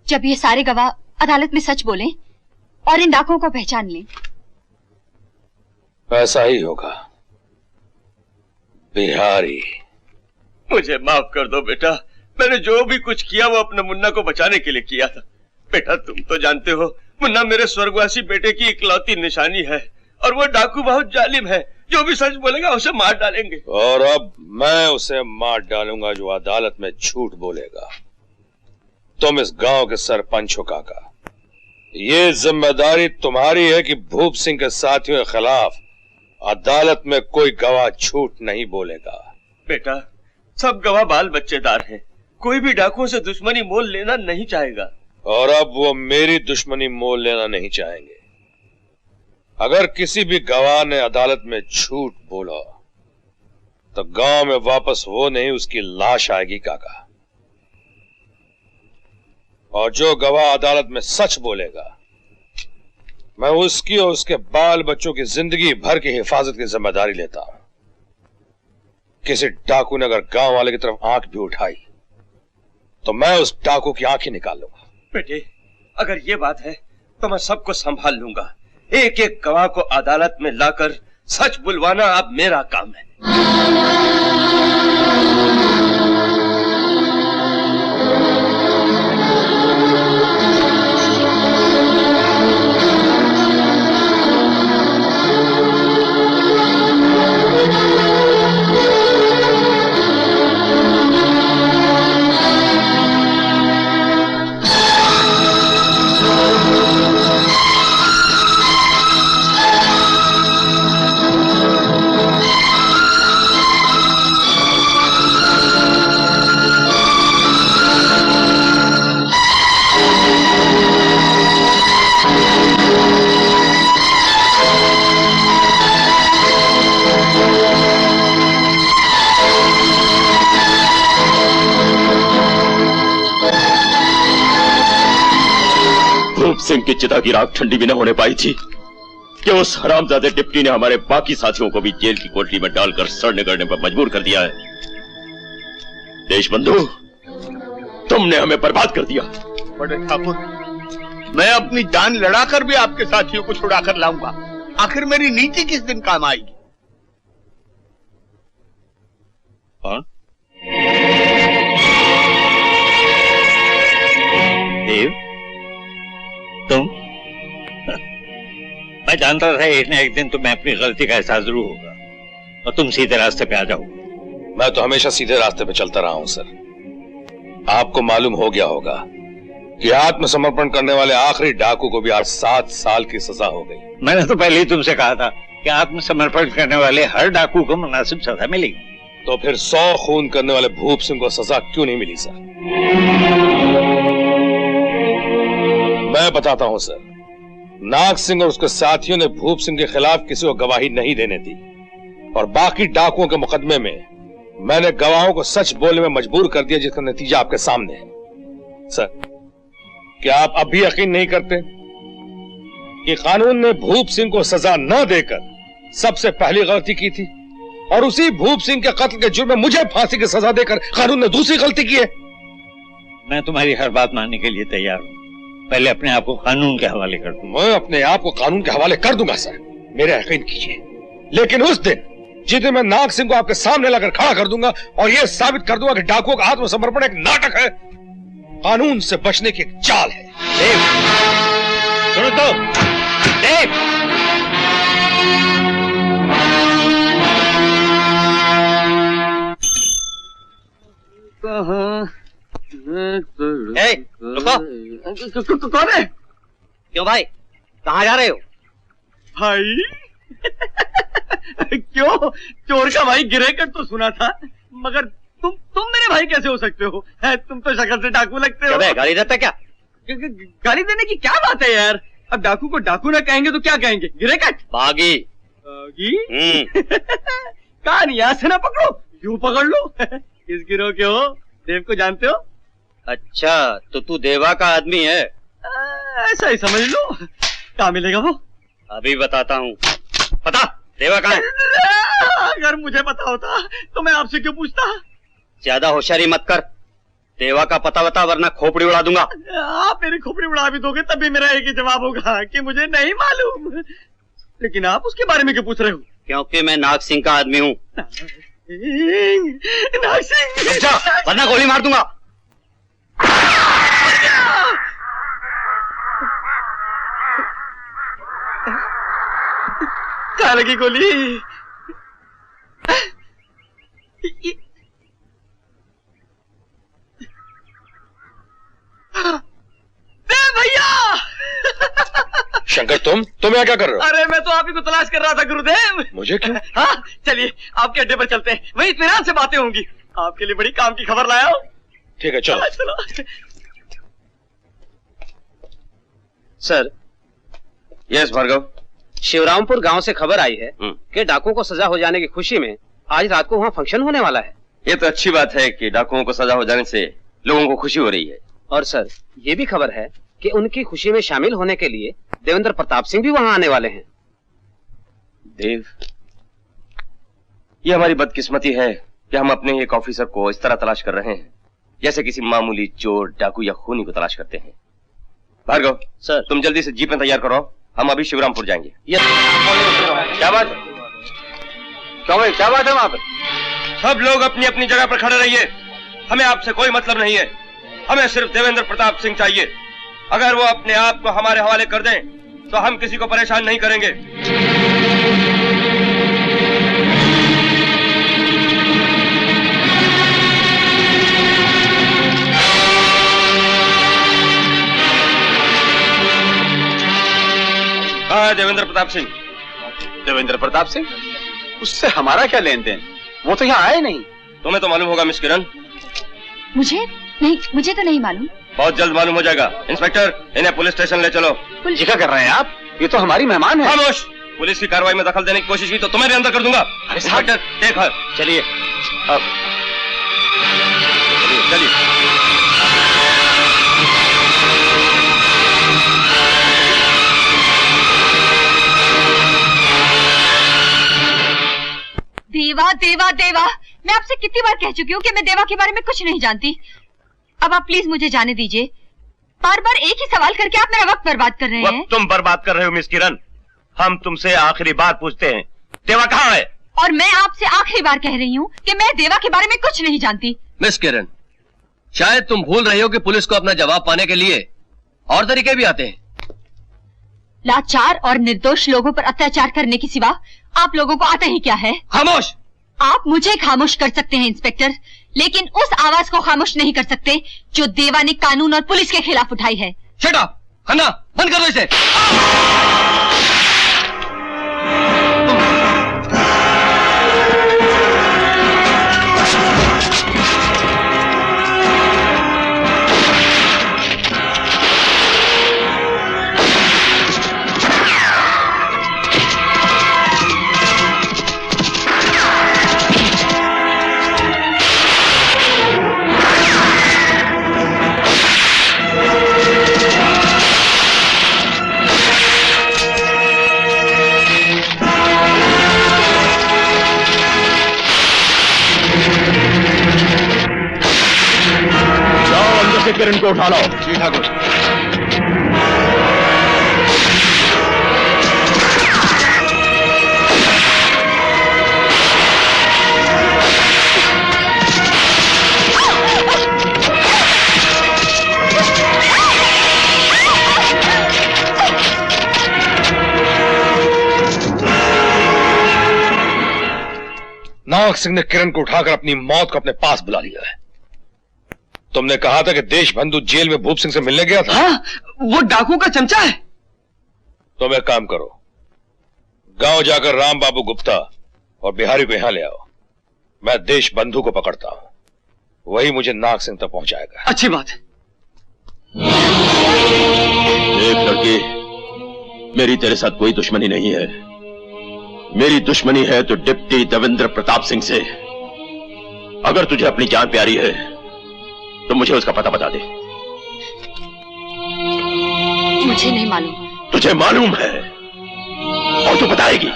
जब ये सारे गवाह अदालत में सच बोलें और इन डाकुओं को पहचान लें। ऐसा ही होगा। बिहारी, मुझे माफ कर दो बेटा, मैंने जो भी कुछ किया वो अपने मुन्ना को बचाने के लिए किया था। बेटा तुम तो जानते हो मुन्ना मेरे स्वर्गवासी बेटे की इकलौती निशानी है और वो डाकू बहुत जालिम है, जो भी सच बोलेगा उसे मार डालेंगे। और अब मैं उसे मार डालूंगा जो अदालत में झूठ बोलेगा। तुम इस गांव के सरपंच हो काका, ये जिम्मेदारी तुम्हारी है कि भूप सिंह के साथियों के खिलाफ अदालत में कोई गवाह झूठ नहीं बोलेगा। बेटा सब गवाह बाल बच्चेदार हैं, कोई भी डाकुओं से दुश्मनी मोल लेना नहीं चाहेगा। और अब वो मेरी दुश्मनी मोल लेना नहीं चाहेंगे। अगर किसी भी गवाह ने अदालत में झूठ बोला तो गांव में वापस वो नहीं, उसकी लाश आएगी काका। और जो गवाह अदालत में सच बोलेगा, मैं उसकी और उसके बाल बच्चों की जिंदगी भर की हिफाजत की जिम्मेदारी लेता हूं। किसी डाकू ने अगर गांव वाले की तरफ आंख भी उठाई तो मैं उस डाकू की आंख ही निकाल लूंगा। बेटे, अगर ये बात है तो मैं सबको संभाल लूंगा। एक एक गवाह को अदालत में लाकर सच बुलवाना अब मेरा काम है। सिंह की चिता की राख ठंडी भी न होने पाई थी कि उस हरामजादे डिप्टी ने हमारे बाकी साथियों को भी जेल की कोठरी में डालकर सड़ने गड़ने पर मजबूर कर दिया है। देशबंधु, तुमने हमें बर्बाद कर दिया। बड़े ठाकुर, मैं अपनी जान लड़ाकर भी आपके साथियों को छुड़ाकर लाऊंगा। आखिर मेरी नीति किस दिन काम आएगी? देव, तुम? मैं जानता था एक न एक दिन तुम्हें अपनी गलती का एहसास जरूर होगा और तुम सीधे रास्ते पे आ जाओगे। मैं तो हमेशा सीधे रास्ते पे चलता रहा हूं सर। आपको मालूम हो गया होगा कि आत्मसमर्पण करने वाले आखिरी डाकू को भी आज 7 साल की सजा हो गई। मैंने तो पहले ही तुमसे कहा था कि आत्मसमर्पण करने वाले हर डाकू को मुनासिब सजा मिलेगी। तो फिर 100 खून करने वाले भूप सिंह को सजा क्यों नहीं मिली सर? मैं बताता हूं सर। नाग सिंह और उसके साथियों ने भूप सिंह के खिलाफ किसी को गवाही नहीं देने दी और बाकी डाकुओं के मुकदमे में मैंने गवाहों को सच बोलने में मजबूर कर दिया, जिसका नतीजा आपके सामने है। सर, क्या आप अब भी यकीन नहीं करते कि कानून ने भूप सिंह को सजा न देकर सबसे पहली गलती की थी और उसी भूप सिंह के कत्ल के जुर्म में मुझे फांसी की सजा देकर कानून ने दूसरी गलती की है? मैं तुम्हारी हर बात मानने के लिए तैयार हूं। पहले अपने आप को कानून के हवाले कर दूं। मैं अपने आप को कानून के हवाले कर दूंगा सर, मेरा यकीन कीजिए। लेकिन उस दिन जिस दिन मैं नाग सिंह को आपके सामने लाकर खड़ा कर दूंगा और यह साबित कर दूंगा कि डाकुओं का आत्मसमर्पण एक नाटक है, कानून से बचने की एक चाल है। देव, सुनो तो, देव। रुको। कौन है? क्यों भाई, कहाँ जा रहे हो? भाई क्यों? चोर का भाई गिरेकर तो सुना था, मगर तुम मेरे भाई कैसे हो सकते हो? तुम तो शक्ल से डाकू लगते हो। गाली देता क्या? गाली देने की क्या बात है यार? अब डाकू को डाकू ना कहेंगे तो क्या कहेंगे? गिरेकट? बागी। बागी? कान यहाँ से ना पकड़ो, यूं पकड़ लो। किस गिरोह के हो? देव को जानते हो? अच्छा, तो तू देवा का आदमी है? ऐसा ही समझ लो। कहाँ मिलेगा वो? अभी बताता हूँ। पता देवा कहाँ है? अगर मुझे पता होता तो मैं आपसे क्यों पूछता? ज्यादा होशियारी मत कर। देवा का पता बता, वरना खोपड़ी उड़ा दूंगा। आप मेरी खोपड़ी उड़ा भी दोगे तब भी मेरा एक ही जवाब होगा कि मुझे नहीं मालूम। लेकिन आप उसके बारे में क्यों पूछ रहे हो? क्योंकि मैं नाग सिंह का आदमी हूँ। नाग सिंह, वरना गोली मार दूंगा। कहाँ लगी गोली? भैया! शंकर, तुम यहाँ क्या कर रहे हो? अरे मैं तो आप ही को तलाश कर रहा था गुरुदेव। मुझे क्यों? हाँ, चलिए आपके अड्डे पर चलते हैं, वहीं इत्मीनान से बातें होंगी। आपके लिए बड़ी काम की खबर लाया हूँ। ठीक है, चलो। चलो। Sir, yes Bhargava. शिवरामपुर गांव से खबर आई है कि डाकुओं को सजा हो जाने की खुशी में आज रात को वहाँ फंक्शन होने वाला है। ये तो अच्छी बात है कि डाकुओं को सजा हो जाने से लोगों को खुशी हो रही है। और सर, ये भी खबर है कि उनकी खुशी में शामिल होने के लिए देवेंद्र प्रताप सिंह भी वहाँ आने वाले हैं। देव, ये हमारी बदकिस्मती है कि हम अपने एक ऑफिसर को इस तरह तलाश कर रहे हैं जैसे किसी मामूली चोर, डाकू या खूनी को तलाश करते हैं। भार्गव सर, तुम जल्दी से जीप में तैयार करो, हम अभी शिवरामपुर जाएंगे। क्या बात है? क्या बात है वहां पर? सब लोग अपनी अपनी जगह पर खड़े रहिए, हमें आपसे कोई मतलब नहीं है। हमें सिर्फ देवेंद्र प्रताप सिंह चाहिए। अगर वो अपने आप को हमारे हवाले कर दें तो हम किसी को परेशान नहीं करेंगे। कहाँ है देवेंद्र प्रताप सिंह? देवेंद्र प्रताप सिंह? उससे हमारा क्या लेन देन? वो तो यहाँ आए नहीं। तुम्हें तो मालूम होगा मिस किरण। मुझे नहीं, मुझे तो नहीं मालूम। बहुत जल्द मालूम हो जाएगा। इंस्पेक्टर, इन्हें पुलिस स्टेशन ले चलो। ये क्या कर रहे हैं आप? ये तो हमारी मेहमान है। खामोश! पुलिस की कार्रवाई में दखल देने की कोशिश की तो तुम्हें भी अंदर कर दूंगा। Inspector, take her. चलिए अब चलिए। देवा देवा देवा, मैं आपसे कितनी बार कह चुकी हूँ कि मैं देवा के बारे में कुछ नहीं जानती। अब आप प्लीज मुझे जाने दीजिए। बार बार एक ही सवाल करके आप मेरा वक्त बर्बाद कर रहे हैं। वक्त तुम बर्बाद कर रहे हो मिस किरण। हम तुमसे आखिरी बार पूछते हैं, देवा कहाँ है? और मैं आपसे आखिरी बार कह रही हूँ कि मैं देवा के बारे में कुछ नहीं जानती। मिस किरण, शायद तुम भूल रही हो कि पुलिस को अपना जवाब पाने के लिए और तरीके भी आते हैं। लाचार और निर्दोष लोगों पर अत्याचार करने के सिवा आप लोगों को आता ही क्या है? खामोश! आप मुझे खामोश कर सकते हैं इंस्पेक्टर, लेकिन उस आवाज को खामोश नहीं कर सकते जो देवा ने कानून और पुलिस के खिलाफ उठाई है। Shut up! खन्ना, बंद कर दो इसे। किरण को उठा लो। जी ठाकुर। नाग सिंह ने किरण को उठाकर अपनी मौत को अपने पास बुला लिया है। तुमने कहा था कि देशबंधु जेल में भूप सिंह से मिलने गया था। हाँ, वो डाकू का चमचा है। तुम एक काम करो, गांव जाकर राम बाबू गुप्ता और बिहारी को यहां ले आओ। मैं देशबंधु को पकड़ता हूं, वही मुझे नाग सिंह तक पहुंचाएगा। अच्छी बात है। देख लड़की, मेरी तेरे साथ कोई दुश्मनी नहीं है। मेरी दुश्मनी है तो डिप्टी देवेंद्र प्रताप सिंह से। अगर तुझे अपनी जान प्यारी है तो मुझे उसका पता बता दे। मुझे नहीं मालूम। तुझे मालूम है और तू बताएगी।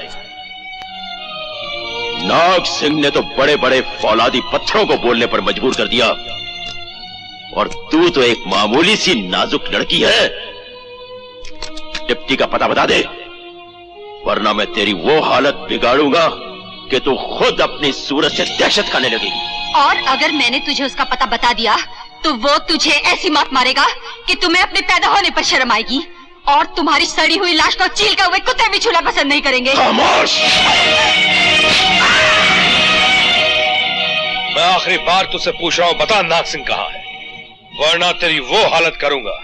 नाग सिंह ने तो बड़े बड़े फौलादी पत्थरों को बोलने पर मजबूर कर दिया, और तू तो एक मामूली सी नाजुक लड़की है। डिप्टी का पता बता दे, वरना मैं तेरी वो हालत बिगाड़ूंगा कि तू खुद अपनी सूरत से दहशत खाने लगेगी। और अगर मैंने तुझे उसका पता बता दिया तो वो तुझे ऐसी मात मारेगा कि तुम्हें अपने पैदा होने पर शर्म आएगी, और तुम्हारी सड़ी हुई लाश को चील कर हुए कुत्ते भी छूना पसंद नहीं करेंगे। खामोश! मैं आखिरी बार तुझसे पूछ रहा हूं, बता नाग सिंह कहां है, वरना तेरी वो हालत करूंगा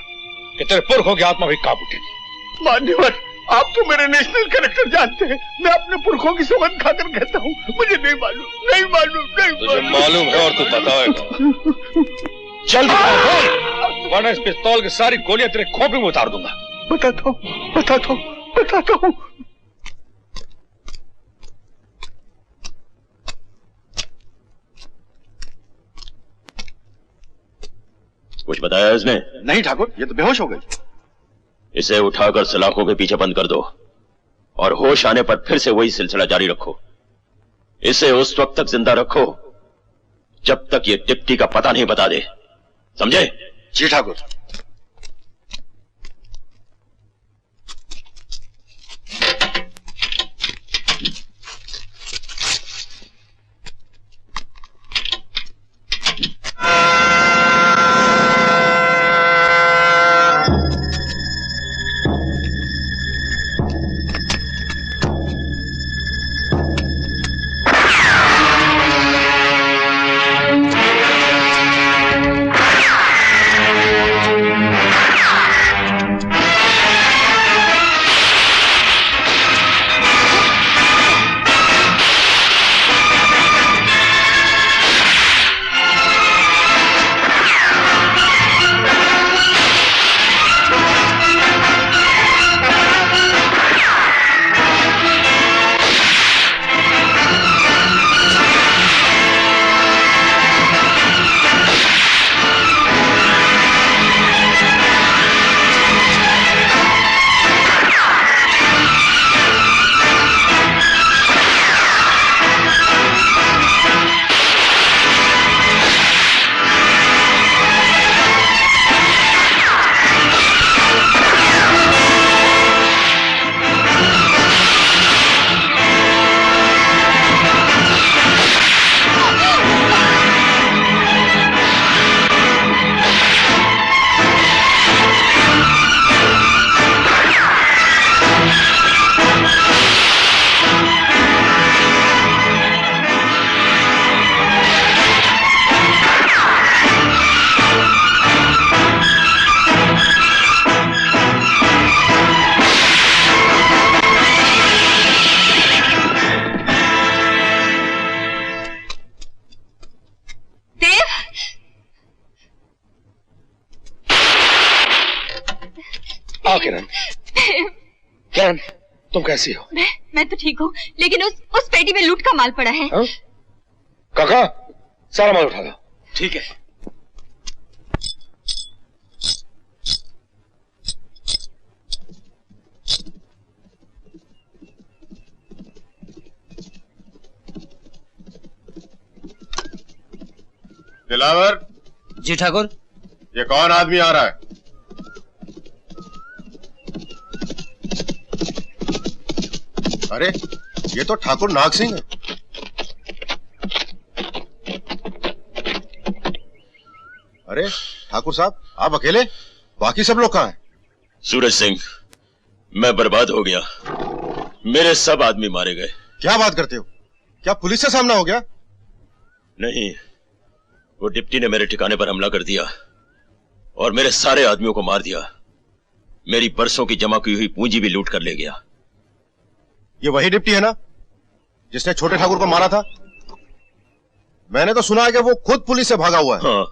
कि तेरे पुरखों की आत्मा भी कांप उठेगी। मान्यवर, आप तो मेरे नेशनल कैरेक्टर जानते हैं। मैं अपने पुरखों की सौगंध खाकर कहता हूँ, मुझे नहीं मालूम, नहीं मालूम, नहीं तुझे मालूम है और तू बताएगा। चल बोल, वरना इस पिस्तौल की सारी गोलियां तेरे खोपड़ी में उतार दूंगा। बताता हूँ, बताता हूँ, बताता हूँ। कुछ बताया इसने? नहीं ठाकुर, ये तो बेहोश हो गई। इसे उठाकर सलाखों के पीछे बंद कर दो, और होश आने पर फिर से वही सिलसिला जारी रखो। इसे उस वक्त तक जिंदा रखो जब तक ये डिप्टी का पता नहीं बता दे, समझे? जी ठाकुर। किरण, किरण, तुम कैसी हो? मैं तो ठीक हूँ, लेकिन उस पेटी में लूट का माल पड़ा है। हा? काका, सारा माल उठा लो। ठीक है। दिलावर। जी ठाकुर। ये कौन आदमी आ रहा है? अरे ये तो ठाकुर नाग सिंह है। अरे ठाकुर साहब, आप अकेले? बाकी सब लोग कहाँ हैं? सूरज सिंह, मैं बर्बाद हो गया। मेरे सब आदमी मारे गए। क्या बात करते हो? क्या पुलिस से सामना हो गया? नहीं, वो डिप्टी ने मेरे ठिकाने पर हमला कर दिया और मेरे सारे आदमियों को मार दिया। मेरी बरसों की जमा की हुई पूंजी भी लूट कर ले गया। ये वही डिप्टी है ना जिसने छोटे ठाकुर को मारा था? मैंने तो सुना है कि वो खुद पुलिस से भागा हुआ है। हाँ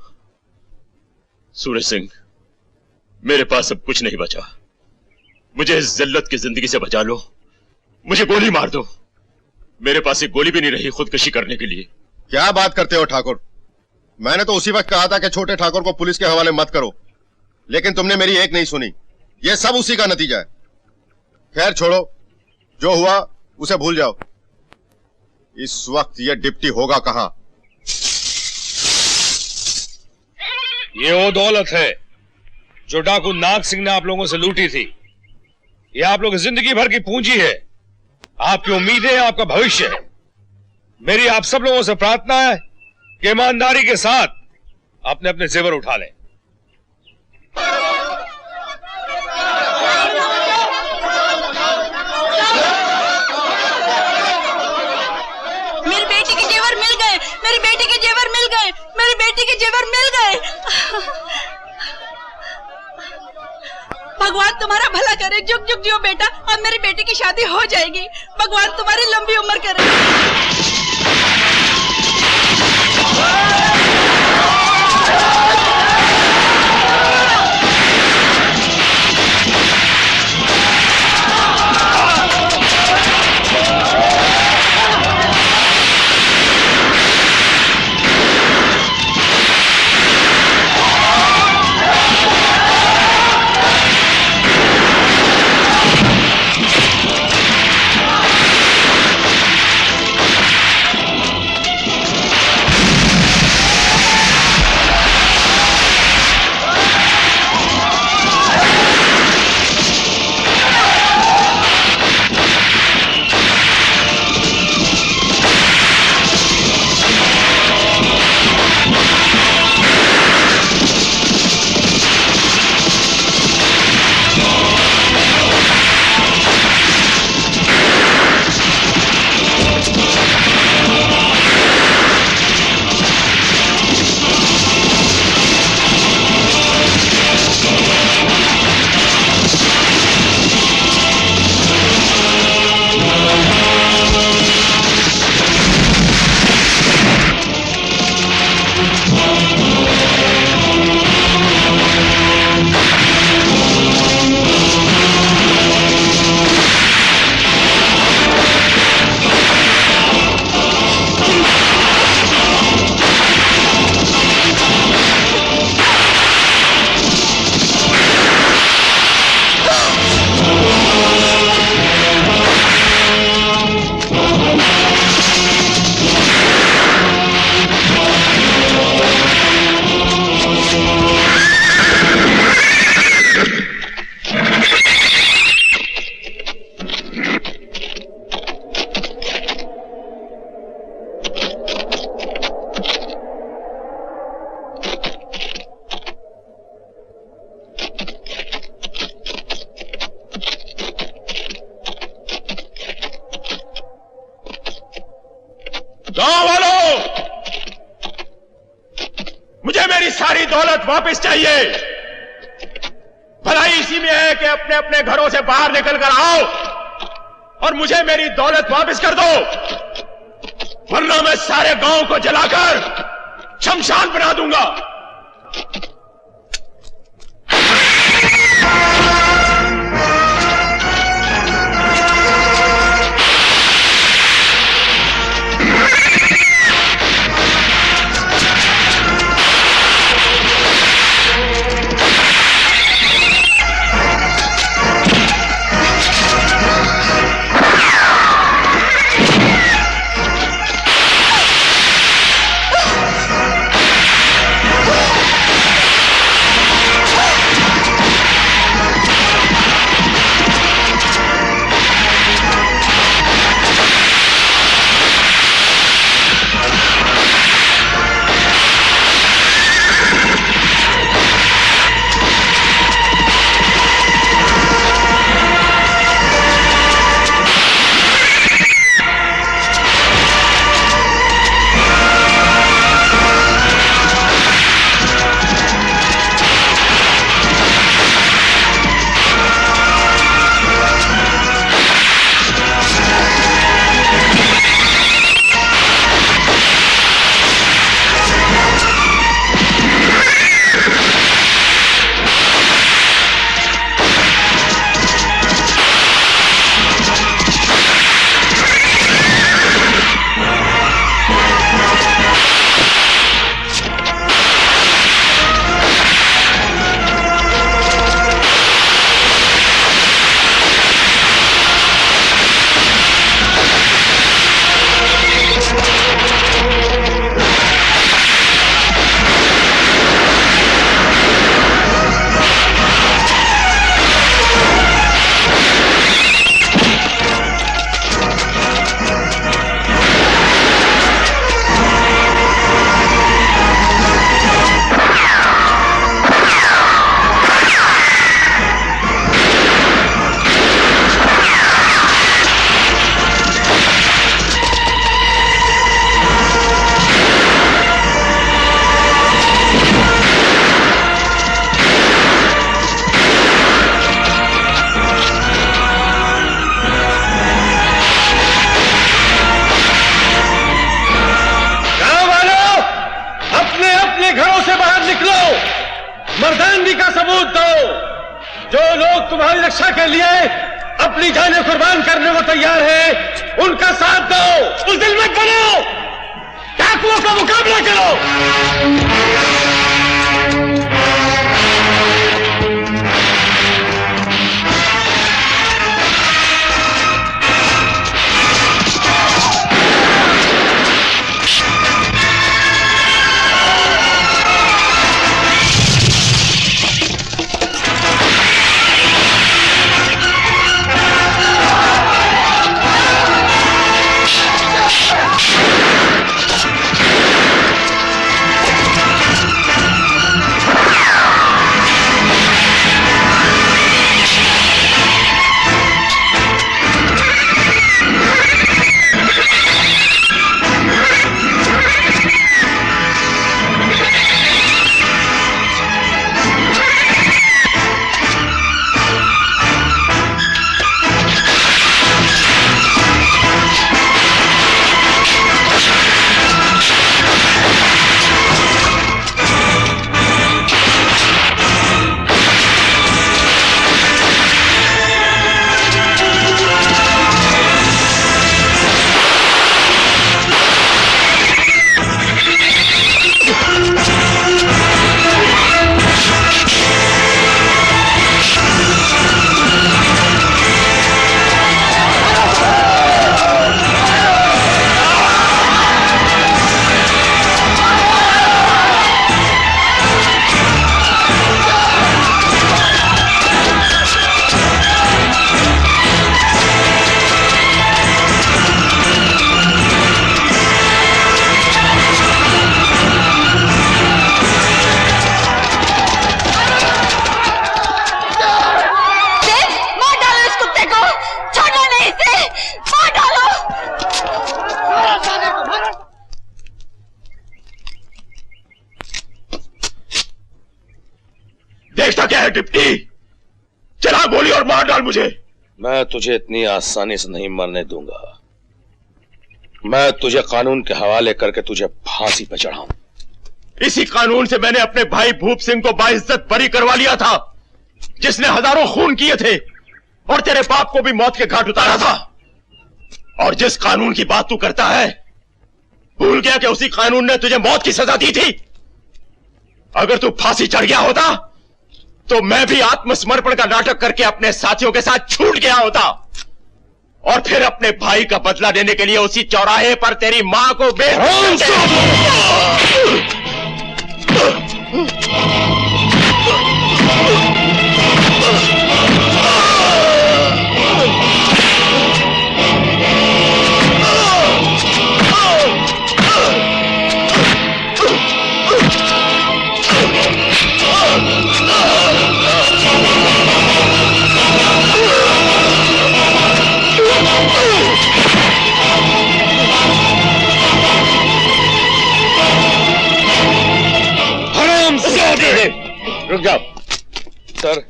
सूरज सिंह, मेरे पास अब कुछ नहीं बचा। मुझे इस जिल्लत की जिंदगी से बचा लो, मुझे गोली मार दो। मेरे पास एक गोली भी नहीं रही खुदकशी करने के लिए। क्या बात करते हो ठाकुर? मैंने तो उसी वक्त कहा था कि छोटे ठाकुर को पुलिस के हवाले मत करो, लेकिन तुमने मेरी एक नहीं सुनी। यह सब उसी का नतीजा है। खैर छोड़ो, जो हुआ उसे भूल जाओ। इस वक्त यह डिप्टी होगा कहां? ये वो दौलत है जो डाकू नाग सिंह ने आप लोगों से लूटी थी। ये आप लोग जिंदगी भर की पूंजी है, आपकी उम्मीदें, आपका भविष्य है। मेरी आप सब लोगों से प्रार्थना है कि ईमानदारी के साथ अपने अपने जेवर उठा लें। मेरी बेटी के जेवर मिल गए, मेरी बेटी के जेवर मिल गए, मेरी बेटी के जेवर मिल गए। भगवान तुम्हारा भला करे। जुग जुग जियो बेटा, अब मेरी बेटी की शादी हो जाएगी। भगवान तुम्हारी लंबी उम्र करे। दौलत वापस चाहिए। भलाई इसी में है कि अपने अपने घरों से बाहर निकल कर आओ और मुझे मेरी दौलत वापस कर दो, वरना मैं सारे गांव को जलाकर शमशान बना दूंगा। मर्दानगी का सबूत दो। जो लोग तुम्हारी रक्षा के लिए अपनी जानें कुर्बान करने को तैयार हैं, उनका साथ दो। उस दिल में बनो, डाकुओं का मुकाबला करो। बोली और मार डाल मुझे। मैं तुझे इतनी आसानी से नहीं मरने दूंगा। मैं तुझे कानून के हवाले करके तुझे फांसी पे चढ़ाऊं। इसी कानून से मैंने अपने भाई भूप सिंह को बाइज्जत बरी करवा लिया था, जिसने हजारों खून किए थे और तेरे बाप को भी मौत के घाट उतारा था। और जिस कानून की बात तू करता है, भूल गया कि उसी कानून ने तुझे मौत की सजा दी थी। अगर तू फांसी चढ़ गया होता तो मैं भी आत्मसमर्पण का नाटक करके अपने साथियों के साथ छूट गया होता और फिर अपने भाई का बदला देने के लिए उसी चौराहे पर तेरी मां को रुक जाओ सर,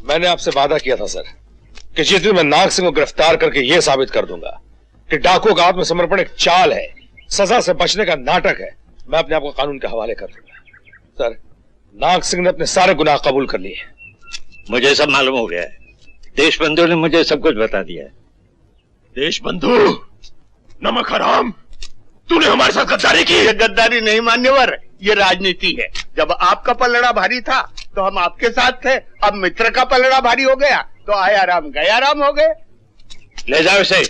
मैंने आपसे वादा किया था सर कि जिस दिन मैं नाग सिंह को गिरफ्तार करके यह साबित कर दूंगा कि डाकुओं का आत्मसमर्पण एक चाल है, सजा से बचने का नाटक है, मैं अपने आप को कानून के हवाले कर दूंगा। सर, नाग सिंह ने अपने सारे गुनाह कबूल कर लिए। मुझे सब मालूम हो गया है। देशबंधु ने मुझे सब कुछ बता दिया है। देशबंधु, नमक हराम, तूने हमारे साथ गद्दारी की। ये गद्दारी नहीं मान्यवर, ये राजनीति है। जब आपका पलड़ा भारी था तो हम आपके साथ थे, अब मित्र का पलड़ा भारी हो गया तो आया राम गया राम हो गए। ले जाओ इसे।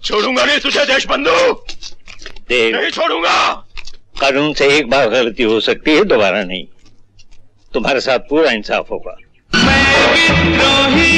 छोड़ूंगा नहीं तुझे देशबंधु, नहीं छोड़ूंगा। कानून से एक बार गलती हो सकती है, दोबारा नहीं। तुम्हारे साथ पूरा इंसाफ होगा। मैं विद्रोही